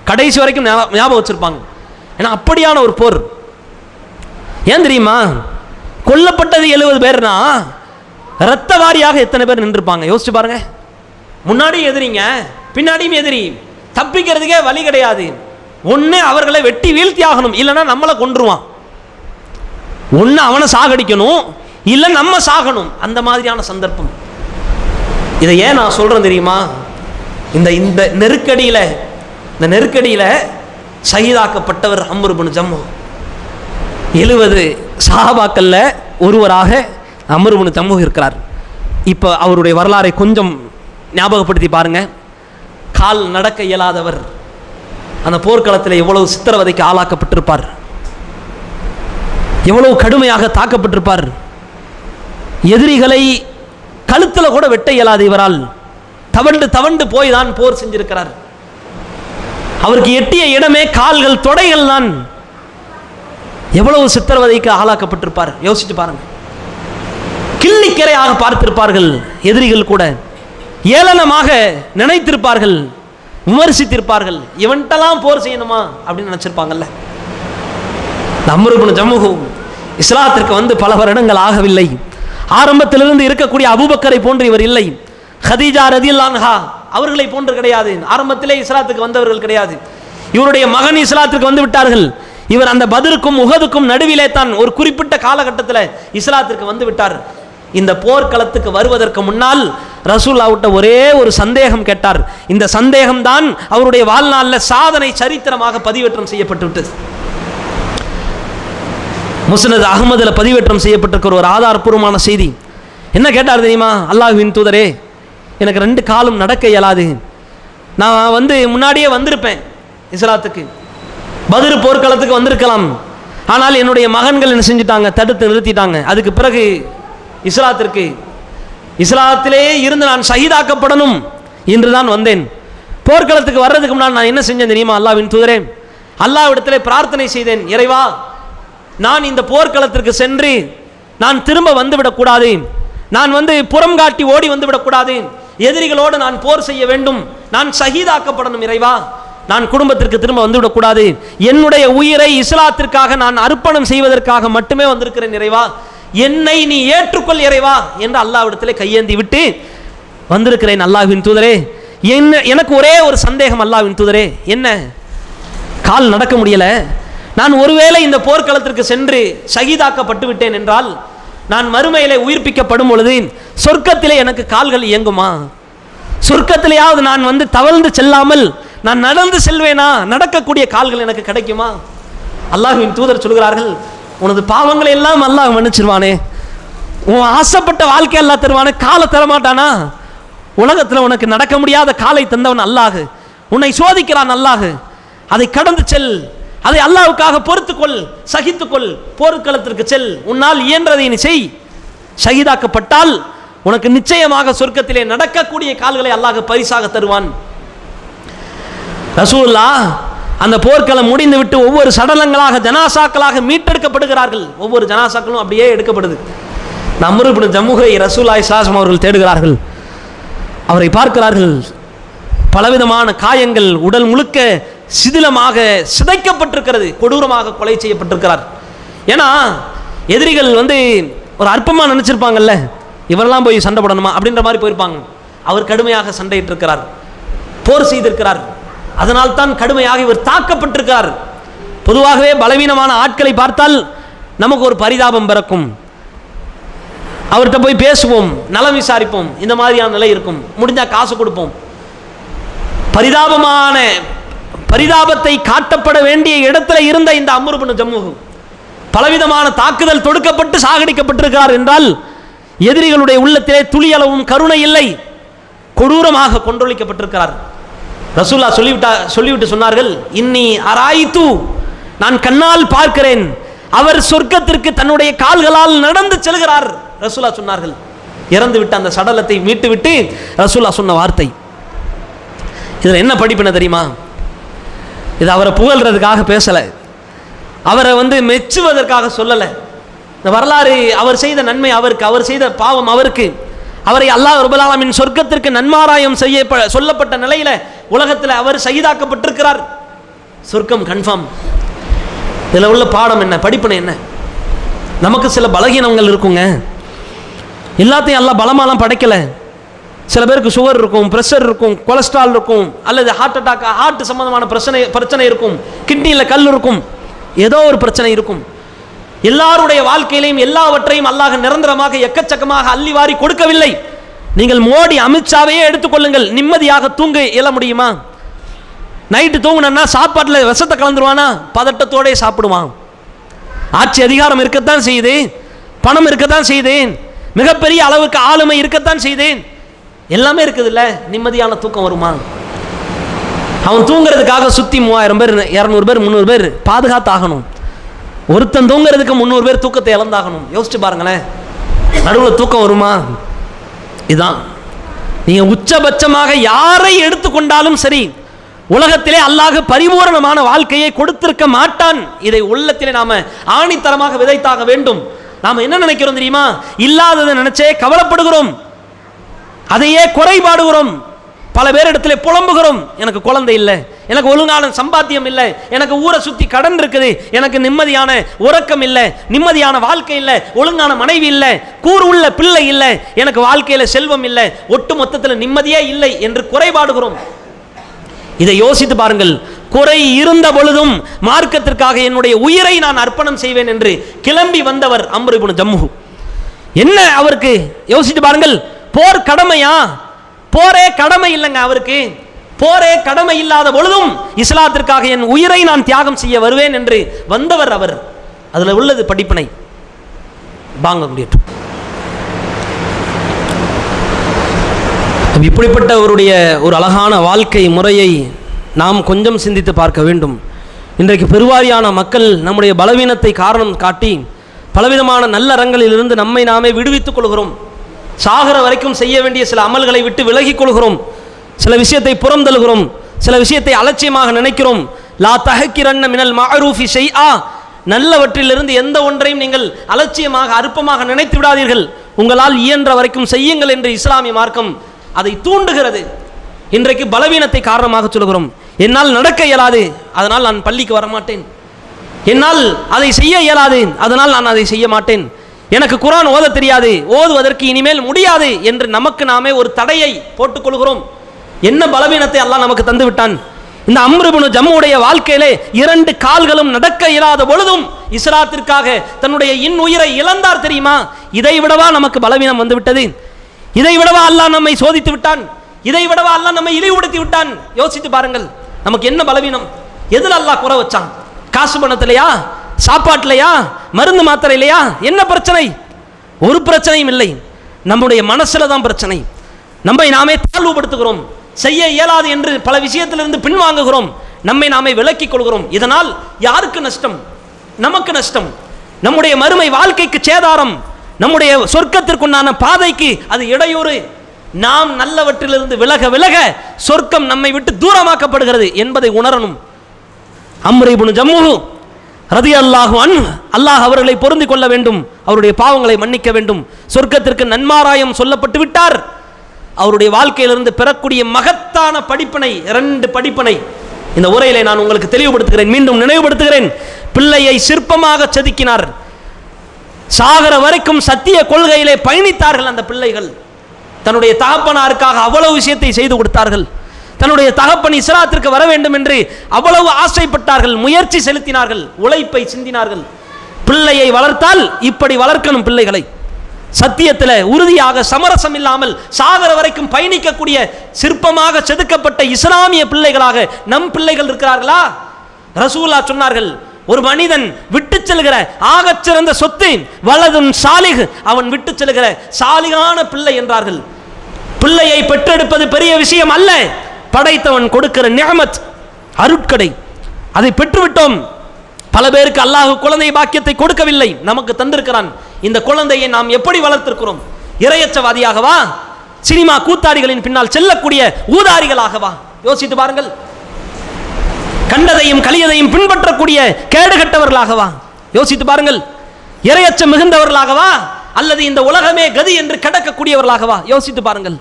கடைசி வரைக்கும் ஞாபகம் வச்சிருப்பாங்க. ஏன்னா அப்படியான ஒரு போர். ஏன் தெரியுமா? கொல்லப்பட்டது 70 பேர்னா இரத்த வாரியாக எத்தனை பேர் நின்றுப்பாங்க யோசிச்சு பாருங்க. முன்னாடியும் எதிரிங்க, பின்னாடியும் எதிரி, தப்பிக்கிறதுக்கே வழி கிடையாது. ஒன்று அவர்களை வெட்டி வீழ்த்தி ஆகணும், இல்லைன்னா நம்மளை கொன்றுவான். ஒன்று அவனை சாகடிக்கணும், இல்லை நம்ம சாகணும். அந்த மாதிரியான சந்தர்ப்பம். இதை ஏன் நான் சொல்றேன் தெரியுமா? இந்த இந்த நெருக்கடியில் ஷஹீதாக்கப்பட்டவர் அம்ர் இப்னு ஜம்முஹ். 70 சஹாபாக்கள்ல ஒருவராக அம்ர் இப்னு ஜம்முஹ் இருக்கிறார். இப்போ அவருடைய வரலாறை கொஞ்சம் ஞாபகப்படுத்தி பாருங்க. கால் நடக்க இயலாதவர் அந்த போர்க்களத்தில் எவ்வளவு சித்திரவதைக்கு ஆளாக்கப்பட்டிருப்பார், எவ்வளவு கடுமையாக தாக்கப்பட்டிருப்பார். எதிரிகளை கழுத்தில் கூட வெட்ட இயலாது இவரால். தவண்டு போய் தான் போர் செஞ்சிருக்கிறார். அவருக்கு எட்டிய இடமே கால்கள், தொடைகள் தான். எவ்வளவு சித்திரவதைக்கு ஆளாக்கப்பட்டிருப்பார் யோசிச்சு பாருங்க. கிள்ளிக்கரையாக பார்த்திருப்பார்கள் எதிரிகள் கூட, ஏளனமாக நினைத்திருப்பார்கள், விமர்சித்திருப்பார்கள். இவன்ட்டெல்லாம் போர் செய்யணுமா அப்படின்னு நினைச்சிருப்பாங்கல்ல. அம்ர் இப்னு ஜம்முஹ் இஸ்லாத்திற்கு வந்து பல வருடங்கள் ஆகவில்லை. ஆரம்பத்திலிருந்து இருக்கக்கூடிய அபூபக்கரை போன்று இவர் இல்லை. ஹதீஜா ரதியல்லாஹு அன்ஹா அவர்களை போன்று கிடையாது. ஆரம்பத்திலே இஸ்லாத்துக்கு வந்தவர்கள் கிடையாது. இவருடைய மகன் இஸ்லாத்திற்கு வந்து விட்டார்கள். இவர் அந்த பத்ருக்கும் உஹதுக்கும் நடுவிலே தான் ஒரு குறிப்பிட்ட காலகட்டத்தில் இஸ்லாத்திற்கு வந்து விட்டார். இந்த போர்க்களத்துக்கு வருவதற்கு முன்னால் ரசூலுல்லாஹ்விட்ட ஒரே ஒரு சந்தேகம் கேட்டார். இந்த சந்தேகம் தான் அவருடைய வாழ்நாளில் சாதனை சரித்திரமாக பதிவேற்றம் செய்யப்பட்டு விட்டது. முஸ்னத் அஹ்மதுல பதிவேற்றம் செய்யப்பட்டிருக்கிற ஒரு ஆதாரப்பூர்வமான செய்தி. என்ன கேட்டார் தெரியுமா? அல்லாஹ்வின் தூதரே, எனக்கு 2 காலும் நடக்க இயலாது. நான் முன்னாடியே வந்திருப்பேன் இஸ்லாத்துக்கு, பத்ர் போர்க்களத்துக்கு வந்திருக்கலாம். ஆனால் என்னுடைய மகன்கள் என்ன செஞ்சிட்டாங்க? தடுத்து நிறுத்திட்டாங்க. அதுக்கு பிறகு இஸ்லாத்திலே இருந்து நான் ஷஹீதாக்கப்படணும் என்று தான் வந்தேன். போர்க்களத்துக்கு வர்றதுக்கு முன்னால் நான் என்ன செஞ்சேன் தெரியுமா? அல்லாஹ்வின் தூதரே, அல்லாஹ்விடத்திலே பிரார்த்தனை செய்தேன், இறைவா, நான் இந்த போர்க்களத்திற்கு சென்று நான் திரும்ப வந்துவிடக்கூடாது, நான் புறம் காட்டி ஓடி வந்துவிடக்கூடாது, எதிரிகளோடு நான் போர் செய்ய வேண்டும், நான் ஷஹீதாக்கப்படணும் இறைவா, நான் குடும்பத்திற்கு திரும்ப வந்துவிடக்கூடாது, என்னுடைய உயிரை இஸ்லாத்திற்காக நான் அர்ப்பணம் செய்வதற்காக மட்டுமே வந்திருக்கிறேன் இறைவா, என்னை நீ ஏற்றுக்கொள் இறைவா என்று அல்லாஹ்விடத்திலே கையேந்தி விட்டு வந்திருக்கிறேன். அல்லாஹ்வின் தூதரே, எனக்கு ஒரே ஒரு சந்தேகம் அல்லாஹ்வின் தூதரே, என்ன? கால் நடக்க முடியல, நான் ஒருவேளை இந்த போர்க்களத்திற்கு சென்று ஷஹீதாக்கப்பட்டு விட்டேன் என்றால் நான் மறுமையிலே உயிர்ப்பிக்கப்படும் பொழுது சொர்க்கத்திலே எனக்கு கால்கள் இயங்குமா? சொர்க்கத்திலேயாவது நான் தவழ்ந்து செல்லாமல் நான் நடந்து செல்வேனா? நடக்கக்கூடிய கால்கள் எனக்கு கிடைக்குமா? அல்லாஹ்வின் தூதர் சொல்கிறார்கள், உனது பாவங்களை எல்லாம் அல்லாஹ் மன்னிச்சிருவானே, உன் ஆசைப்பட்ட வாழ்க்கை எல்லாம் தருவானே, காலை தரமாட்டானா? உலகத்தில் உனக்கு நடக்க முடியாத காலை தந்தவன் அல்லாஹ், உன்னை சோதிக்கிறான் அல்லாஹ், அதை கடந்து செல், அதை அல்லாஹ்வுக்காக பொறுத்துக்கொள், சகித்துக்கொள், போர்க்களத்திற்கு செல், உன்னால் இயன்றதை நீ செய். ஷஹீதாக்கப்பட்டால் உனக்கு நிச்சயமாக சொர்க்கத்திலே நடக்கக்கூடிய கால்களை அல்லாஹ் பரிசாக தருவான். ரசூலுல்லாஹ் அந்த போர்க்களம் முடிந்து விட்டு ஒவ்வொரு சடலங்களாக, ஜனாசாக்களாக மீட்டெடுக்கப்படுகிறார்கள். ஒவ்வொரு ஜனாசாக்களும் அப்படியே எடுக்கப்படுது. அம்ர் இப்னு ஜம்முஹை ரசூலுல்லாஹி ஸல்லல்லாஹு அலைஹி வஸல்லம் அவர்கள் தேடுகிறார்கள். அவரை பார்க்கிறார்கள். பலவிதமான காயங்கள், உடல் முழுக்க சிதிலமாக சிதைக்கப்பட்டிருக்கிறது, கொடூரமாக கொலை செய்யப்பட்டிருக்கிறார். ஏன்னா எதிரிகள் ஒரு அற்பமாக நினைச்சிருப்பாங்கல்ல, இவரெல்லாம் போய் சண்டை போடணுமா அப்படின்ற மாதிரி போயிருப்பாங்க. அவர் கடுமையாக சண்டையிட்டு இருக்கிறார், போர் செய்திருக்கிறார். அதனால் தான் கடுமையாக இவர் தாக்கப்பட்டிருக்கிறார். பொதுவாகவே பலவீனமான ஆட்களை பார்த்தால் நமக்கு ஒரு பரிதாபம் பிறக்கும். அவர்கிட்ட போய் பேசுவோம், நலம் விசாரிப்போம், இந்த மாதிரியான நிலை இருக்கும். முடிஞ்சா காசு கொடுப்போம். பரிதாபத்தை காட்டப்பட வேண்டிய இடத்துல இருந்த இந்த அம்ர் இப்னு ஜம்முஹ் பலவிதமான தாக்குதல் தொடுக்கப்பட்டு சாகடிக்கப்பட்டிருக்கிறார் என்றால் எதிரிகளுடைய உள்ளத்திலே துளியளவும் கருணை இல்லை, கொடூரமாக கொன்றொழிக்கப்பட்டிருக்கிறார். ரசூலுல்லாஹ் சொல்லிவிட்டு சொன்னார்கள், இன்னி அராயித்து, நான் கண்ணால் பார்க்கிறேன், அவர் சொர்க்கத்திற்கு தன்னுடைய கால்களால் நடந்து செல்கிறார். ரசூலுல்லாஹ் சொன்னார்கள். இறந்து விட்டு அந்த சடலத்தை மீட்டு விட்டு ரசூலுல்லாஹ் சொன்ன வார்த்தை. இதில் என்ன படிப்பின தெரியுமா? இது அவரை புகழ்றதுக்காக பேசலை, அவரை மெச்சுவதற்காக சொல்லலை. இந்த வரலாறு, அவர் செய்த நன்மை அவருக்கு, அவர் செய்த பாவம் அவருக்கு, அவரை அல்லாஹ் ரப்பல் ஆலமீன் சொர்க்கத்திற்கு நன்மாராயம் சொல்லப்பட்ட நிலையில உலகத்தில் அவர் ஷஹீதாக்கப்பட்டிருக்கிறார். சொர்க்கம் கன்ஃபார்ம். இதில் உள்ள பாடம் என்ன, படிப்பினை என்ன? நமக்கு சில பலகீனங்கள் இருக்குங்க. எல்லாத்தையும் எல்லாம் பலமாலாம் படைக்கல. சில பேருக்கு சுகர் இருக்கும், ப்ரெஷர் இருக்கும், கொலஸ்ட்ரால் இருக்கும், அல்லது ஹார்ட் அட்டாக், ஹார்ட் சம்பந்தமான பிரச்சனை இருக்கும், கிட்னியில் கல் இருக்கும், ஏதோ ஒரு பிரச்சனை இருக்கும். எல்லாருடைய வாழ்க்கையிலையும் எல்லாவற்றையும் அல்லாஹ் நிரந்தரமாக எக்கச்சக்கமாக அள்ளி வாரி கொடுக்கவில்லை. நீங்கள் மோடி அமித்ஷாவையே எடுத்துக்கொள்ளுங்கள், நிம்மதியாக தூங்க இயல முடியுமா? நைட்டு தூங்கினா சாப்பாட்டில் விஷத்தை கலந்துருவானா? பதட்டத்தோடே சாப்பிடுவான். ஆட்சி அதிகாரம் இருக்கத்தான் செய்யுது, பணம் இருக்கத்தான் செய்தேன், மிகப்பெரிய அளவுக்கு ஆளுமை இருக்கத்தான் செய்தேன், எல்லாமே இருக்குது இல்லை, நிம்மதியான தூக்கம் வருமா? அவன் தூங்குறதுக்காக சுற்றி 3000 பேர் 200 பேர் 300 பேர் பாதுகாத்தாகணும். ஒருத்தன் தூங்குறதுக்கு 300 பேர் தூக்கத்தை இழந்தாகணும். யோசிச்சு பாருங்களேன், நடுவில் தூக்கம் வருமா? இதுதான். நீங்க உச்சபட்சமாக யாரை எடுத்துக்கொண்டாலும் சரி, உலகத்திலே அல்லாஹ் பரிபூரணமான வாழ்க்கையை கொடுத்திருக்க மாட்டான். இதை உள்ளத்திலே நாம ஆணித்தரமாக விதைத்தாக வேண்டும். நாம என்ன நினைக்கிறோம் தெரியுமா? இல்லாததை நினைச்சே கவலைப்படுகிறோம், அதையே குறைபாடுகிறோம். பல பேரிடத்துல புலம்புகிறோம், எனக்கு குழந்தை இல்லை, எனக்கு ஒழுங்கான சம்பாத்தியம் இல்லை, எனக்கு ஊரை சுற்றி கடன் இருக்குது, எனக்கு நிம்மதியான உறக்கம் இல்லை, நிம்மதியான வாழ்க்கை இல்லை, ஒழுங்கான மனைவி இல்லை, கூறு உள்ள பிள்ளை இல்லை, எனக்கு வாழ்க்கையில் செல்வம் இல்லை, ஒட்டு மொத்தத்தில் நிம்மதியே இல்லை என்று குறைபாடுகிறோம். இதை யோசித்து பாருங்கள். குறை இருந்த பொழுதும் மார்க்கத்திற்காக என்னுடைய உயிரை நான் அர்ப்பணம் செய்வேன் என்று கிளம்பி வந்தவர் அம்ர் இப்னு ஜம்முஹ். என்ன அவருக்கு யோசித்து பாருங்கள். போர் கடமையா? போரே கடமை இல்லைங்க அவருக்கு. போரே கடமை இல்லாத பொழுதும் இஸ்லாத்திற்காக என் உயிரை நான் தியாகம் செய்ய வருவேன் என்று வந்தவர் அவர். அதில் உள்ளது படிப்பினை. வாங்க முடியட்டும். இப்படிப்பட்ட அவருடைய ஒரு அழகான வாழ்க்கை முறையை நாம் கொஞ்சம் சிந்தித்து பார்க்க வேண்டும். இன்றைக்கு பெருவாரியான மக்கள் நம்முடைய பலவீனத்தை காரணம் காட்டி பலவிதமான நல்லறங்களிலிருந்து நம்மை நாமே விடுவித்துக் கொள்கிறோம். சாகர வரைக்கும் செய்ய வேண்டிய சில அமல்களை விட்டு விலகிக் கொள்கிறோம். சில விஷயத்தை புறந்தழுகிறோம், சில விஷயத்தை அலட்சியமாக நினைக்கிறோம். லா தஹக்கிரன்ன மினல் மஅரூஃபி ஷைஆ, நல்லவற்றிலிருந்து எந்த ஒன்றையும் நீங்கள் அலட்சியமாக அற்பமாக நினைத்து விடாதீர்கள். உங்களால் இயன்ற வரைக்கும் செய்யுங்கள் என்று இஸ்லாமிய மார்க்கம் அதை தூண்டுகிறது. இன்றைக்கு பலவீனத்தை காரணமாக சொல்கிறோம். என்னால் நடக்க இயலாது, அதனால் நான் பள்ளிக்கு வரமாட்டேன். என்னால் அதை செய்ய இயலாது, அதனால் நான் அதை செய்ய மாட்டேன். எனக்கு குர்ஆன் ஓத தெரியாது, ஓதுவதற்கு இனிமேல் முடியாது என்று நமக்கு நாமே ஒரு தடையை போட்டுக்கொள்கிறோம். என்ன பலவீனத்தை அல்லாஹ் நமக்கு தந்து விட்டான். இந்த அம்ர் இப்னு ஜம்முடைய வாழ்க்கையிலே 2 கால்களும் நடக்க இயலாத பொழுதும் இஸ்லாத்திற்காக தன்னுடைய இன்னுயிரை இழந்தார் தெரியுமா? இதை விடவா நமக்கு பலவீனம் வந்து விட்டது? இதை விடவா அல்லாஹ் நம்மை சோதித்து விட்டான்? இதை விடவா அல்லாஹ் நம்மை இழிவுபடுத்தி விட்டான்? யோசித்து பாருங்கள், நமக்கு என்ன பலவீனம்? எதில் அல்லாஹ் குறை வச்சான்? காசு பணத்திலையா? சாப்பாட்டிலையா? மருந்து மாத்திரையிலையா? என்ன பிரச்சனை? ஒரு பிரச்சனையும் இல்லை. நம்முடைய மனசுல தான் பிரச்சனை. நம்மை நாமே தாழ்வுபடுத்துகிறோம், செய்ய இயலாது என்று பல விஷயத்திலிருந்து பின்வாங்குகிறோம், நம்மை நாமே விலக்கிக் கொள்கிறோம். இதனால் யாருக்கு நஷ்டம்? நமக்கு நஷ்டம். நம்முடைய மறுமை வாழ்க்கைக்கு சேதாரம், நம்முடைய சொர்க்கத்திற்குண்டான பாதைக்கு அது இடையூறு. நாம் நல்லவற்றிலிருந்து விலக விலக சொர்க்கம் நம்மை விட்டு தூரமாக்கப்படுகிறது என்பதை உணரணும். அம்ர் இப்னு ஜம்முஹ் ரலியல்லாஹு அன்ஹு, அல்லாஹ் அவர்களை பொருந்திக் கொள்ள வேண்டும், அவருடைய பாவங்களை மன்னிக்க வேண்டும். சொர்க்கத்திற்கு நன்மாராயம் சொல்லப்பட்டு விட்டார். அவருடைய வாழ்க்கையிலிருந்து பெறக்கூடிய மகத்தான படிப்பினை 2 படிப்பினை இந்த உரையிலே நான் உங்களுக்கு தெளிவுபடுத்துகிறேன், மீண்டும் நினைவுபடுத்துகிறேன். பிள்ளையை சிற்பமாக செதுக்கினார். சாகர வரைக்கும் சத்திய கொள்கையிலே பயணித்தார்கள் அந்த பிள்ளைகள். தன்னுடைய தகப்பனாருக்காக அவ்வளவு விஷயத்தை செய்து கொடுத்தார்கள். தன்னுடைய தகப்பன் இஸ்லாத்திற்கு வர வேண்டும் என்று அவ்வளவு ஆசைப்பட்டார்கள், முயற்சி செலுத்தினார்கள், உழைப்பை சிந்தினார்கள். பிள்ளையை வளர்த்தால் இப்படி வளர்க்கணும் பிள்ளைகளை. சத்தியத்தில் உறுதியாக சமரசம் இல்லாமல் சாகர வரைக்கும் பயணிக்கக்கூடிய சிற்பமாக செதுக்கப்பட்ட இஸ்லாமிய பிள்ளைகளாக நம் பிள்ளைகள் இருக்கிறார்களா? ரசூலுல்லாஹ் சொன்னார்கள், ஒரு மனிதன் விட்டு செல்கிற ஆகச் சிறந்த சொத்து வலதுன் சாலிஹ், அவன் விட்டு செல்கிற சாலிகான பிள்ளை என்றார்கள். பிள்ளையை பெற்றெடுப்பது பெரிய விஷயம் அல்ல, படைத்தவன் கொடுக்கிற நிஅமத், அருட்கடை. அதை பெற்றுவிட்டோம். பல பேருக்கு அல்லாஹ் குழந்தை பாக்கியத்தை கொடுக்கவில்லை, நமக்கு தந்திருக்கிறான். இந்த குழந்தையை நாம் எப்படி வளர்த்திருக்கிறோம்? இரையச்சவாதியாகவா? சினிமா கூத்தாடிகளின் பின்னால் செல்லக்கூடிய ஊதாரிகளாகவா? யோசித்து பாருங்கள். கண்டதையும் கலியதையும் பின்பற்றக்கூடிய கேடுகட்டவர்களாகவா? யோசித்து பாருங்கள். இரையச்சம் மிகுந்தவர்களாகவா, அல்லது இந்த உலகமே கதி என்று கடக்கக்கூடியவர்களாகவா? யோசித்து பாருங்கள்.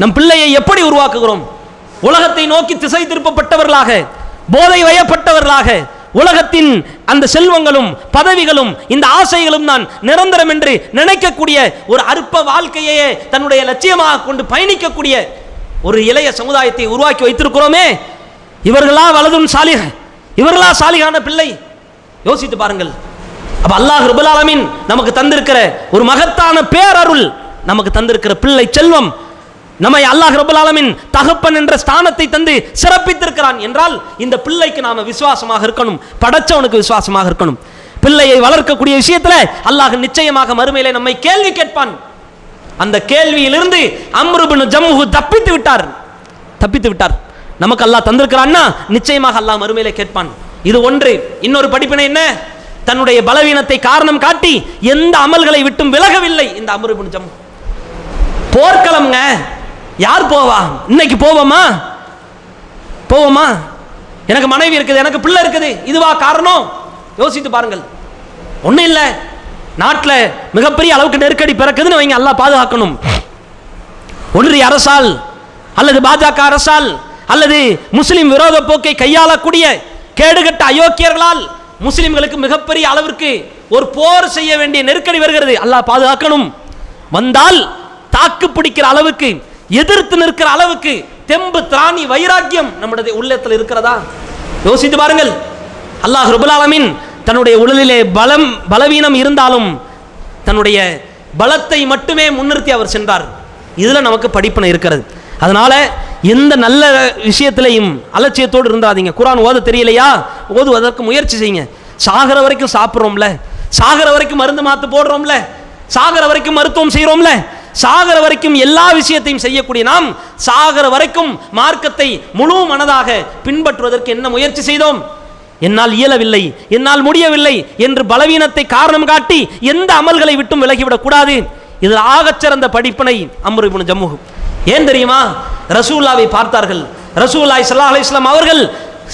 நம் பிள்ளையை எப்படி உருவாக்குகிறோம்? உலகத்தை நோக்கி திசை திருப்பப்பட்டவர்களாக, போதை வயப்பட்டவர்களாக, உலகத்தின் அந்த செல்வங்களும் பதவிகளும் இந்த ஆசைகளும் தான் நிரந்தரம் என்று நினைக்கக்கூடிய ஒரு அற்ப வாழ்க்கையே தன்னுடைய லட்சியமாக கொண்டு பயணிக்கக்கூடிய ஒரு இளைய சமுதாயத்தை உருவாக்கி வைத்திருக்கிறோமே. இவர்களா வலதும் சாலிஹ, இவர்களா சாலிகான பிள்ளை? யோசித்து பாருங்கள். அப்ப அல்லாஹ் ரப்பல் ஆலமீன் நமக்கு தந்திருக்கிற ஒரு மகத்தான பேரருள், நமக்கு தந்திருக்கிற பிள்ளை செல்வம், நம்மை அல்லாஹ் ரப்பல் ஆலமீன் தகப்பன் என்ற ஸ்தானத்தை தந்து சிறப்பித்திருக்கிறான் என்றால் இந்த பிள்ளைக்கு நாம விசுவாசமாக இருக்கணும், படைச்சவனுக்கு விசுவாசமாக இருக்கணும். பிள்ளையை வளர்க்கக்கூடிய விஷயத்துல அல்லாஹ் நிச்சயமாக மறுமையிலே நம்மை கேள்வி கேட்பான். அந்த கேள்வியிலிருந்து அம்ரு இப்னு ஜம்ஹு தப்பித்து விட்டார். நமக்கு அல்லாஹ் தந்திருக்கிறான்னா நிச்சயமாக அல்லாஹ் மறுமையிலே கேட்பான். இது ஒன்று. இன்னொரு படிப்பினை என்ன? தன்னுடைய பலவீனத்தை காரணம் காட்டி எந்த அமல்களை விட்டும் விலகவில்லை இந்த அம்ரு இப்னு ஜம்ஹு. போர்க்களம்ங்க, யார் போவா? இன்னைக்கு போவோமா? எனக்கு மனைவி இருக்குது, எனக்கு பிள்ளை இருக்குது, இதுவா காரணம்? யோசித்து பாருங்கள். ஒன்றும் இல்லை, நாட்டில் மிகப்பெரிய அளவுக்கு நெருக்கடி பிறக்குதுன்னு வைங்க, அல்லாஹ் பாதுகாக்கணும். ஒன்றிய அரசால் அல்லது பாஜக அரசால் அல்லது முஸ்லிம் விரோத போக்கை கையாளக்கூடிய கேடுகட்ட அயோக்கியர்களால் முஸ்லிம்களுக்கு மிகப்பெரிய அளவிற்கு ஒரு போர் செய்ய வேண்டிய நெருக்கடி வருகிறது. அல்லாஹ் பாதுகாக்கணும். வந்தால் தாக்கு பிடிக்கிற அளவுக்கு, எதிர்த்து நிற்கிற அளவுக்கு தெம்பு, திராணி, வைராக்கியம் நம்முடைய உள்ளத்தில் இருக்கிறதா? யோசித்து பாருங்கள். அல்லாஹ் ரப்பல் ஆலமீன் தன்னுடைய உடலிலே பலவீனம் இருந்தாலும் தன்னுடைய பலத்தை மட்டுமே முன்னிறுத்தி அவர் சென்றார். இதில் நமக்கு படிப்பினை இருக்கிறது. அதனால எந்த நல்ல விஷயத்திலையும் அலட்சியத்தோடு இருந்தாதீங்க. குர்ஆன் ஓத தெரியலையா, ஓதுவதற்கு முயற்சி செய்யுங்க. சாகர வரைக்கும் சாப்பிட்றோம்ல, சாகர வரைக்கும் மருந்து மாத்து போடுறோம்ல, சாகர வரைக்கும் மருத்துவம் செய்கிறோம்ல, சாகர வரைக்கும் எல்லா விஷயத்தையும் செய்யக்கூடிய நாம் சாகர வரைக்கும் மார்க்கத்தை முழு மனதாக பின்பற்றுவதற்கு என்ன முயற்சி செய்தோம்? என்னால் இயலவில்லை, என்னால் முடியவில்லை என்று பலவீனத்தை காரணம் காட்டி எந்த அமல்களை விட்டும் விலகிவிடக் கூடாது. இதில் ஆகச்சிறந்த படிப்பினை அம்ரு இப்னு ஜம்ஹு. ஏன் தெரியுமா? ரசூலுல்லாஹ்வை பார்த்தார்கள். ரசூலுல்லாஹி ஸல்லல்லாஹு அலைஹி வஸல்லம் அவர்கள்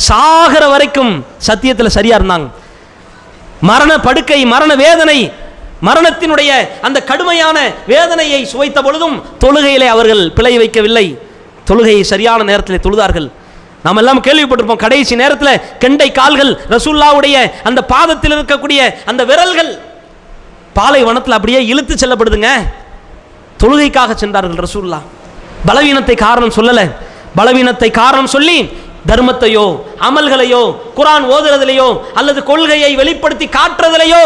சாகர வரைக்கும் சத்தியத்தில் சரியா இருந்தாங்க. மரண படுக்கை, மரண வேதனை, மரணத்தினுடைய அந்த கடுமையான வேதனையை சுவைத்த பொழுதும் தொழுகையிலே அவர்கள் பிழை வைக்கவில்லை. தொழுகையை சரியான நேரத்தில் தொழுதார்கள். நாம் எல்லாம் கேள்விப்பட்டிருப்போம், கடைசி நேரத்தில் கெண்டை கால்கள், ரசூலுல்லாஹ்வுடைய அந்த பாதத்தில் இருக்கக்கூடிய அந்த விரல்கள் பாலைவனத்தில் அப்படியே இழுத்து செல்லப்படுதுங்க. தொழுகைக்காக சென்றார்கள் ரசூலுல்லாஹ். பலவீனத்தை காரணம் சொல்லல. பலவீனத்தை காரணம் சொல்லி தர்மத்தையோ அமல்களையோ குர்ஆன் ஓதுறதிலேயோ அல்லது கொள்கையை வெளிப்படுத்தி காட்டுறதிலேயோ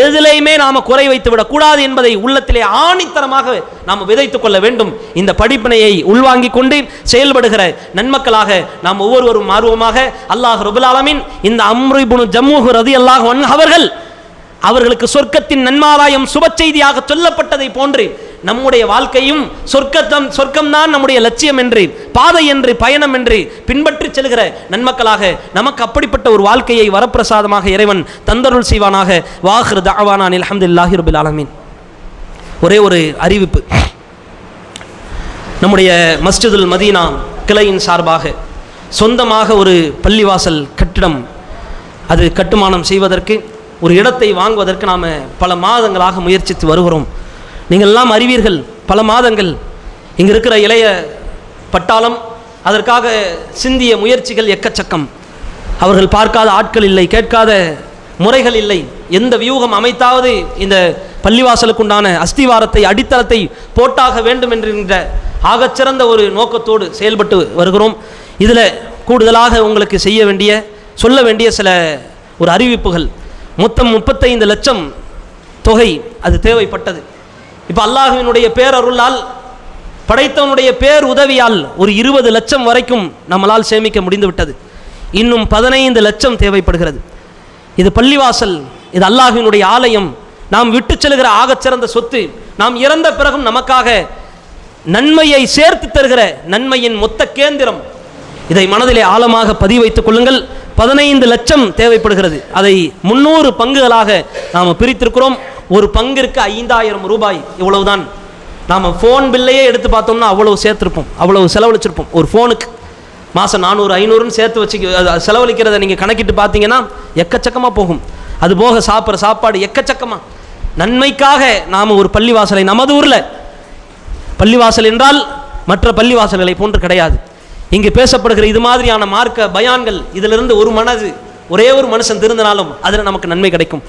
எதிலையுமே நாம குறை வைத்து விடக் கூடாது என்பதை உள்ளத்திலே ஆணித்தரமாக நாம் விதைத்துக் கொள்ள வேண்டும். இந்த படிப்பினையை உள்வாங்கிக் கொண்டு செயல்படுகிற நன்மக்களாக நாம் ஒவ்வொருவரும் மாறுவோமாக. அல்லாஹ் ரப்பல் ஆலமீன் இந்த அம்ரு இப்னு ஜம்ஹு ரலியல்லாஹு அன்ஹு அவர்களுக்கு சொர்க்கத்தின் நன்மாராயம் சுப செய்தியாக சொல்லப்பட்டதை போன்று நம்முடைய வாழ்க்கையும் சொர்க்கம்தான் நம்முடைய லட்சியம் என்று, பாதை என்று, பயணம் என்று பின்பற்றி செல்கிற நன்மக்களாக நமக்கு அப்படிப்பட்ட ஒரு வாழ்க்கையை வரப்பிரசாதமாக இறைவன் தந்தருள் செய்வானாக. வாஹிரு தஅவானா அல்ஹம்துலில்லாஹி ரப்பில் ஆலமீன். ஒரே ஒரு அறிவிப்பு. நம்முடைய மஸ்ஜிதுல் மதீனா கிளையின் சார்பாக சொந்தமாக ஒரு பள்ளிவாசல் கட்டிடம் அது கட்டுமானம் செய்வதற்கு ஒரு இடத்தை வாங்குவதற்கு நாம் பல மாதங்களாக முயற்சித்து வருகிறோம். நீங்கள் எல்லாம் அறிவீர்கள், பல மாதங்கள் இங்கே இருக்கிற இளைய பட்டாளம் அதற்காக சிந்திய முயற்சிகள் எக்கச்சக்கம். அவர்கள் பார்க்காத ஆட்கள் இல்லை, கேட்காத முறைகள் இல்லை. எந்த வியூகம் அமைத்தாவது இந்த பள்ளிவாசலுக்குண்டான அஸ்திவாரத்தை, அடித்தளத்தை போட்டாக வேண்டும் என்கின்ற ஆகச்சிறந்த ஒரு நோக்கத்தோடு செயல்பட்டு வருகிறோம். இதில் கூடுதலாக உங்களுக்கு சொல்ல வேண்டிய சில ஒரு அறிவிப்புகள். மொத்தம் 35 லட்சம் தொகை அது தேவைப்பட்டது. இப்போ அல்லாஹ்வினுடைய பேரருளால், படைத்தவனுடைய பேர் உதவியால் ஒரு 20 லட்சம் வரைக்கும் நம்மளால் சேமிக்க முடிந்து விட்டது. இன்னும் 15 லட்சம் தேவைப்படுகிறது. இது பள்ளிவாசல், இது அல்லாஹ்வினுடைய ஆலயம், நாம் விட்டு செல்கிற ஆகச்சிறந்த சொத்து. நாம் இறந்த பிறகும் நமக்காக நன்மையை சேர்த்து தருகிற நன்மையின் மொத்த கேந்திரம். இதை மனதிலே ஆழமாக பதிவு வைத்துக் கொள்ளுங்கள். 15 லட்சம் தேவைப்படுகிறது. அதை 300 பங்குகளாக நாம் பிரித்திருக்கிறோம். ஒரு பங்கிற்கு 5000 ரூபாய், இவ்வளவுதான். நாம் ஃபோன் பில்லையே எடுத்து பார்த்தோம்னா அவ்வளவு சேர்த்துருப்போம், அவ்வளவு செலவழிச்சிருப்போம். ஒரு ஃபோனுக்கு மாதம் 400 500ன்னு சேர்த்து வச்சு செலவழிக்கிறத நீங்கள் கணக்கிட்டு பார்த்தீங்கன்னா எக்கச்சக்கமாக போகும். அதுபோக சாப்பிட்ற சாப்பாடு எக்கச்சக்கமாக. நன்மைக்காக நாம் ஒரு பள்ளிவாசலை, நமது ஊரில் பள்ளிவாசல் என்றால் மற்ற பள்ளிவாசல்களை போன்று கிடையாது. இங்கு பேசப்படுகிற இது மாதிரியான மார்க்க பயான்கள், இதிலிருந்து ஒரு மனது ஒரே ஒரு மனுஷன் திருந்தினாலும் அதில் நமக்கு நன்மை கிடைக்கும்.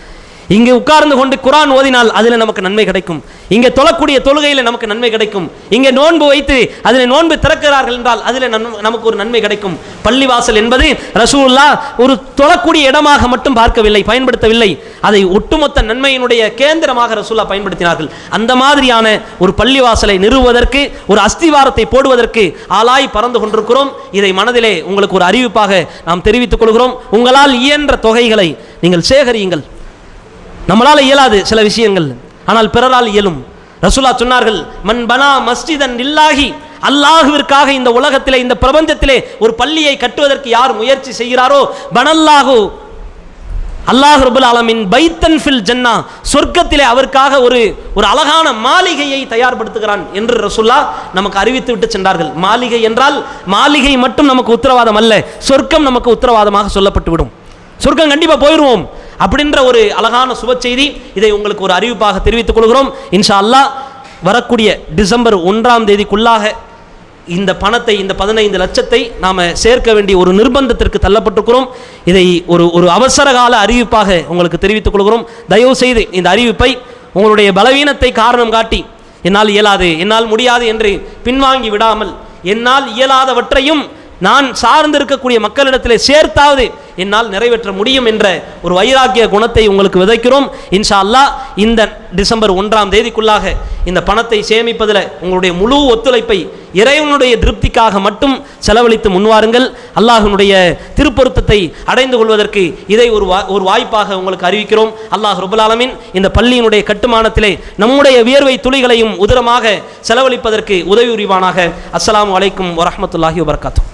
இங்கே உட்கார்ந்து கொண்டு குர்ஆன் ஓதினால் அதில் நமக்கு நன்மை கிடைக்கும். இங்கே தொழக்கூடிய தொழுகையில் நமக்கு நன்மை கிடைக்கும். இங்கே நோன்பு வைத்து அதில் நோன்பு திறக்கிறார்கள் என்றால் அதில் நமக்கு ஒரு நன்மை கிடைக்கும். பள்ளிவாசல் என்பது ரசூலுல்லாஹ் ஒரு தொழக்கூடிய இடமாக மட்டும் பார்க்கவில்லை, பயன்படுத்தவில்லை, அதை ஒட்டுமொத்த நன்மையினுடைய கேந்திரமாக ரசூலுல்லாஹ் பயன்படுத்தினார்கள். அந்த மாதிரியான ஒரு பள்ளிவாசலை நிறுவுவதற்கு, ஒரு அஸ்திவாரத்தை போடுவதற்கு ஆளாய் பறந்து கொண்டிருக்கிறோம். இதை மனதிலே உங்களுக்கு ஒரு அறிவிப்பாக நாம் தெரிவித்துக் கொள்கிறோம். உங்களால் இயன்ற தொகைகளை நீங்கள் சேகரியுங்கள். நம்மளால் இயலாது சில விஷயங்கள், ஆனால் பிறரால் இயலும். ரசூலுல்லாஹ் சொன்னார்கள், மன் பனா மஸ்ஜிதன் லில்லாஹி, அல்லாஹ்விற்காக இந்த உலகத்திலே, இந்த பிரபஞ்சத்திலே ஒரு பள்ளியை கட்டுவதற்கு யார் முயற்சி செய்கிறாரோ, பனல்லாஹு, அல்லாஹ் ரப்பல் ஆலமீன் பைத்தன் ஃபில் ஜன்னா, சொர்க்கத்திலே அவருக்காக ஒரு அழகான மாளிகையை தயார்படுத்துகிறான் என்று ரசூலுல்லாஹ் நமக்கு அறிவித்து விட்டு சென்றார்கள். மாளிகை என்றால் மாளிகை மட்டும் நமக்கு உத்தரவாதம் அல்ல, சொர்க்கம் நமக்கு உத்தரவாதமாக சொல்லப்பட்டு விடும். சொர்க்கம் கண்டிப்பாக போயிடுவோம் அப்படின்ற ஒரு அழகான சுப செய்தி. இதை உங்களுக்கு ஒரு அறிவிப்பாக தெரிவித்துக் கொள்கிறோம். இன்ஷா அல்லாஹ் வரக்கூடிய டிசம்பர் 1ஆம் தேதிக்குள்ளாக இந்த பணத்தை, இந்த 15 லட்சத்தை நாம் சேர்க்க வேண்டிய ஒரு நிர்பந்தத்திற்கு தள்ளப்பட்டிருக்கிறோம். இதை ஒரு அவசர கால அறிவிப்பாக உங்களுக்கு தெரிவித்துக் கொள்கிறோம். தயவு செய்து இந்த அறிவிப்பை உங்களுடைய பலவீனத்தை காரணம் காட்டி என்னால் இயலாது, என்னால் முடியாது என்று பின்வாங்கி விடாமல், என்னால் இயலாதவற்றையும் நான் சார்ந்திருக்கக்கூடிய மக்களிடத்தில் சேர்த்தாவது என்னால் நிறைவேற்ற முடியும் என்ற ஒரு வைராக்கிய குணத்தை உங்களுக்கு விதைக்கிறோம். இன்ஷா அல்லாஹ் இந்த டிசம்பர் 1ஆம் தேதிக்குள்ளாக இந்த பணத்தை சேமிப்பதில் உங்களுடைய முழு ஒத்துழைப்பை இறைவனுடைய திருப்திக்காக மட்டும் செலவழித்து முன்வாருங்கள். அல்லாஹ்வினுடைய திருப்பொருத்தத்தை அடைந்து கொள்வதற்கு இதை ஒரு வாய்ப்பாக உங்களுக்கு அறிவிக்கிறோம். அல்லாஹ் ரப்பல் ஆலமீன் இந்த பள்ளியினுடைய கட்டுமானத்திலே நம்முடைய வியர்வை துளிகளையும் உதிரமாக செலவழிப்பதற்கு உதவி புரிவானாக. அஸ்ஸலாமு அலைக்கும் வரஹ்மத்துல்லாஹி வபரகாத்துஹு.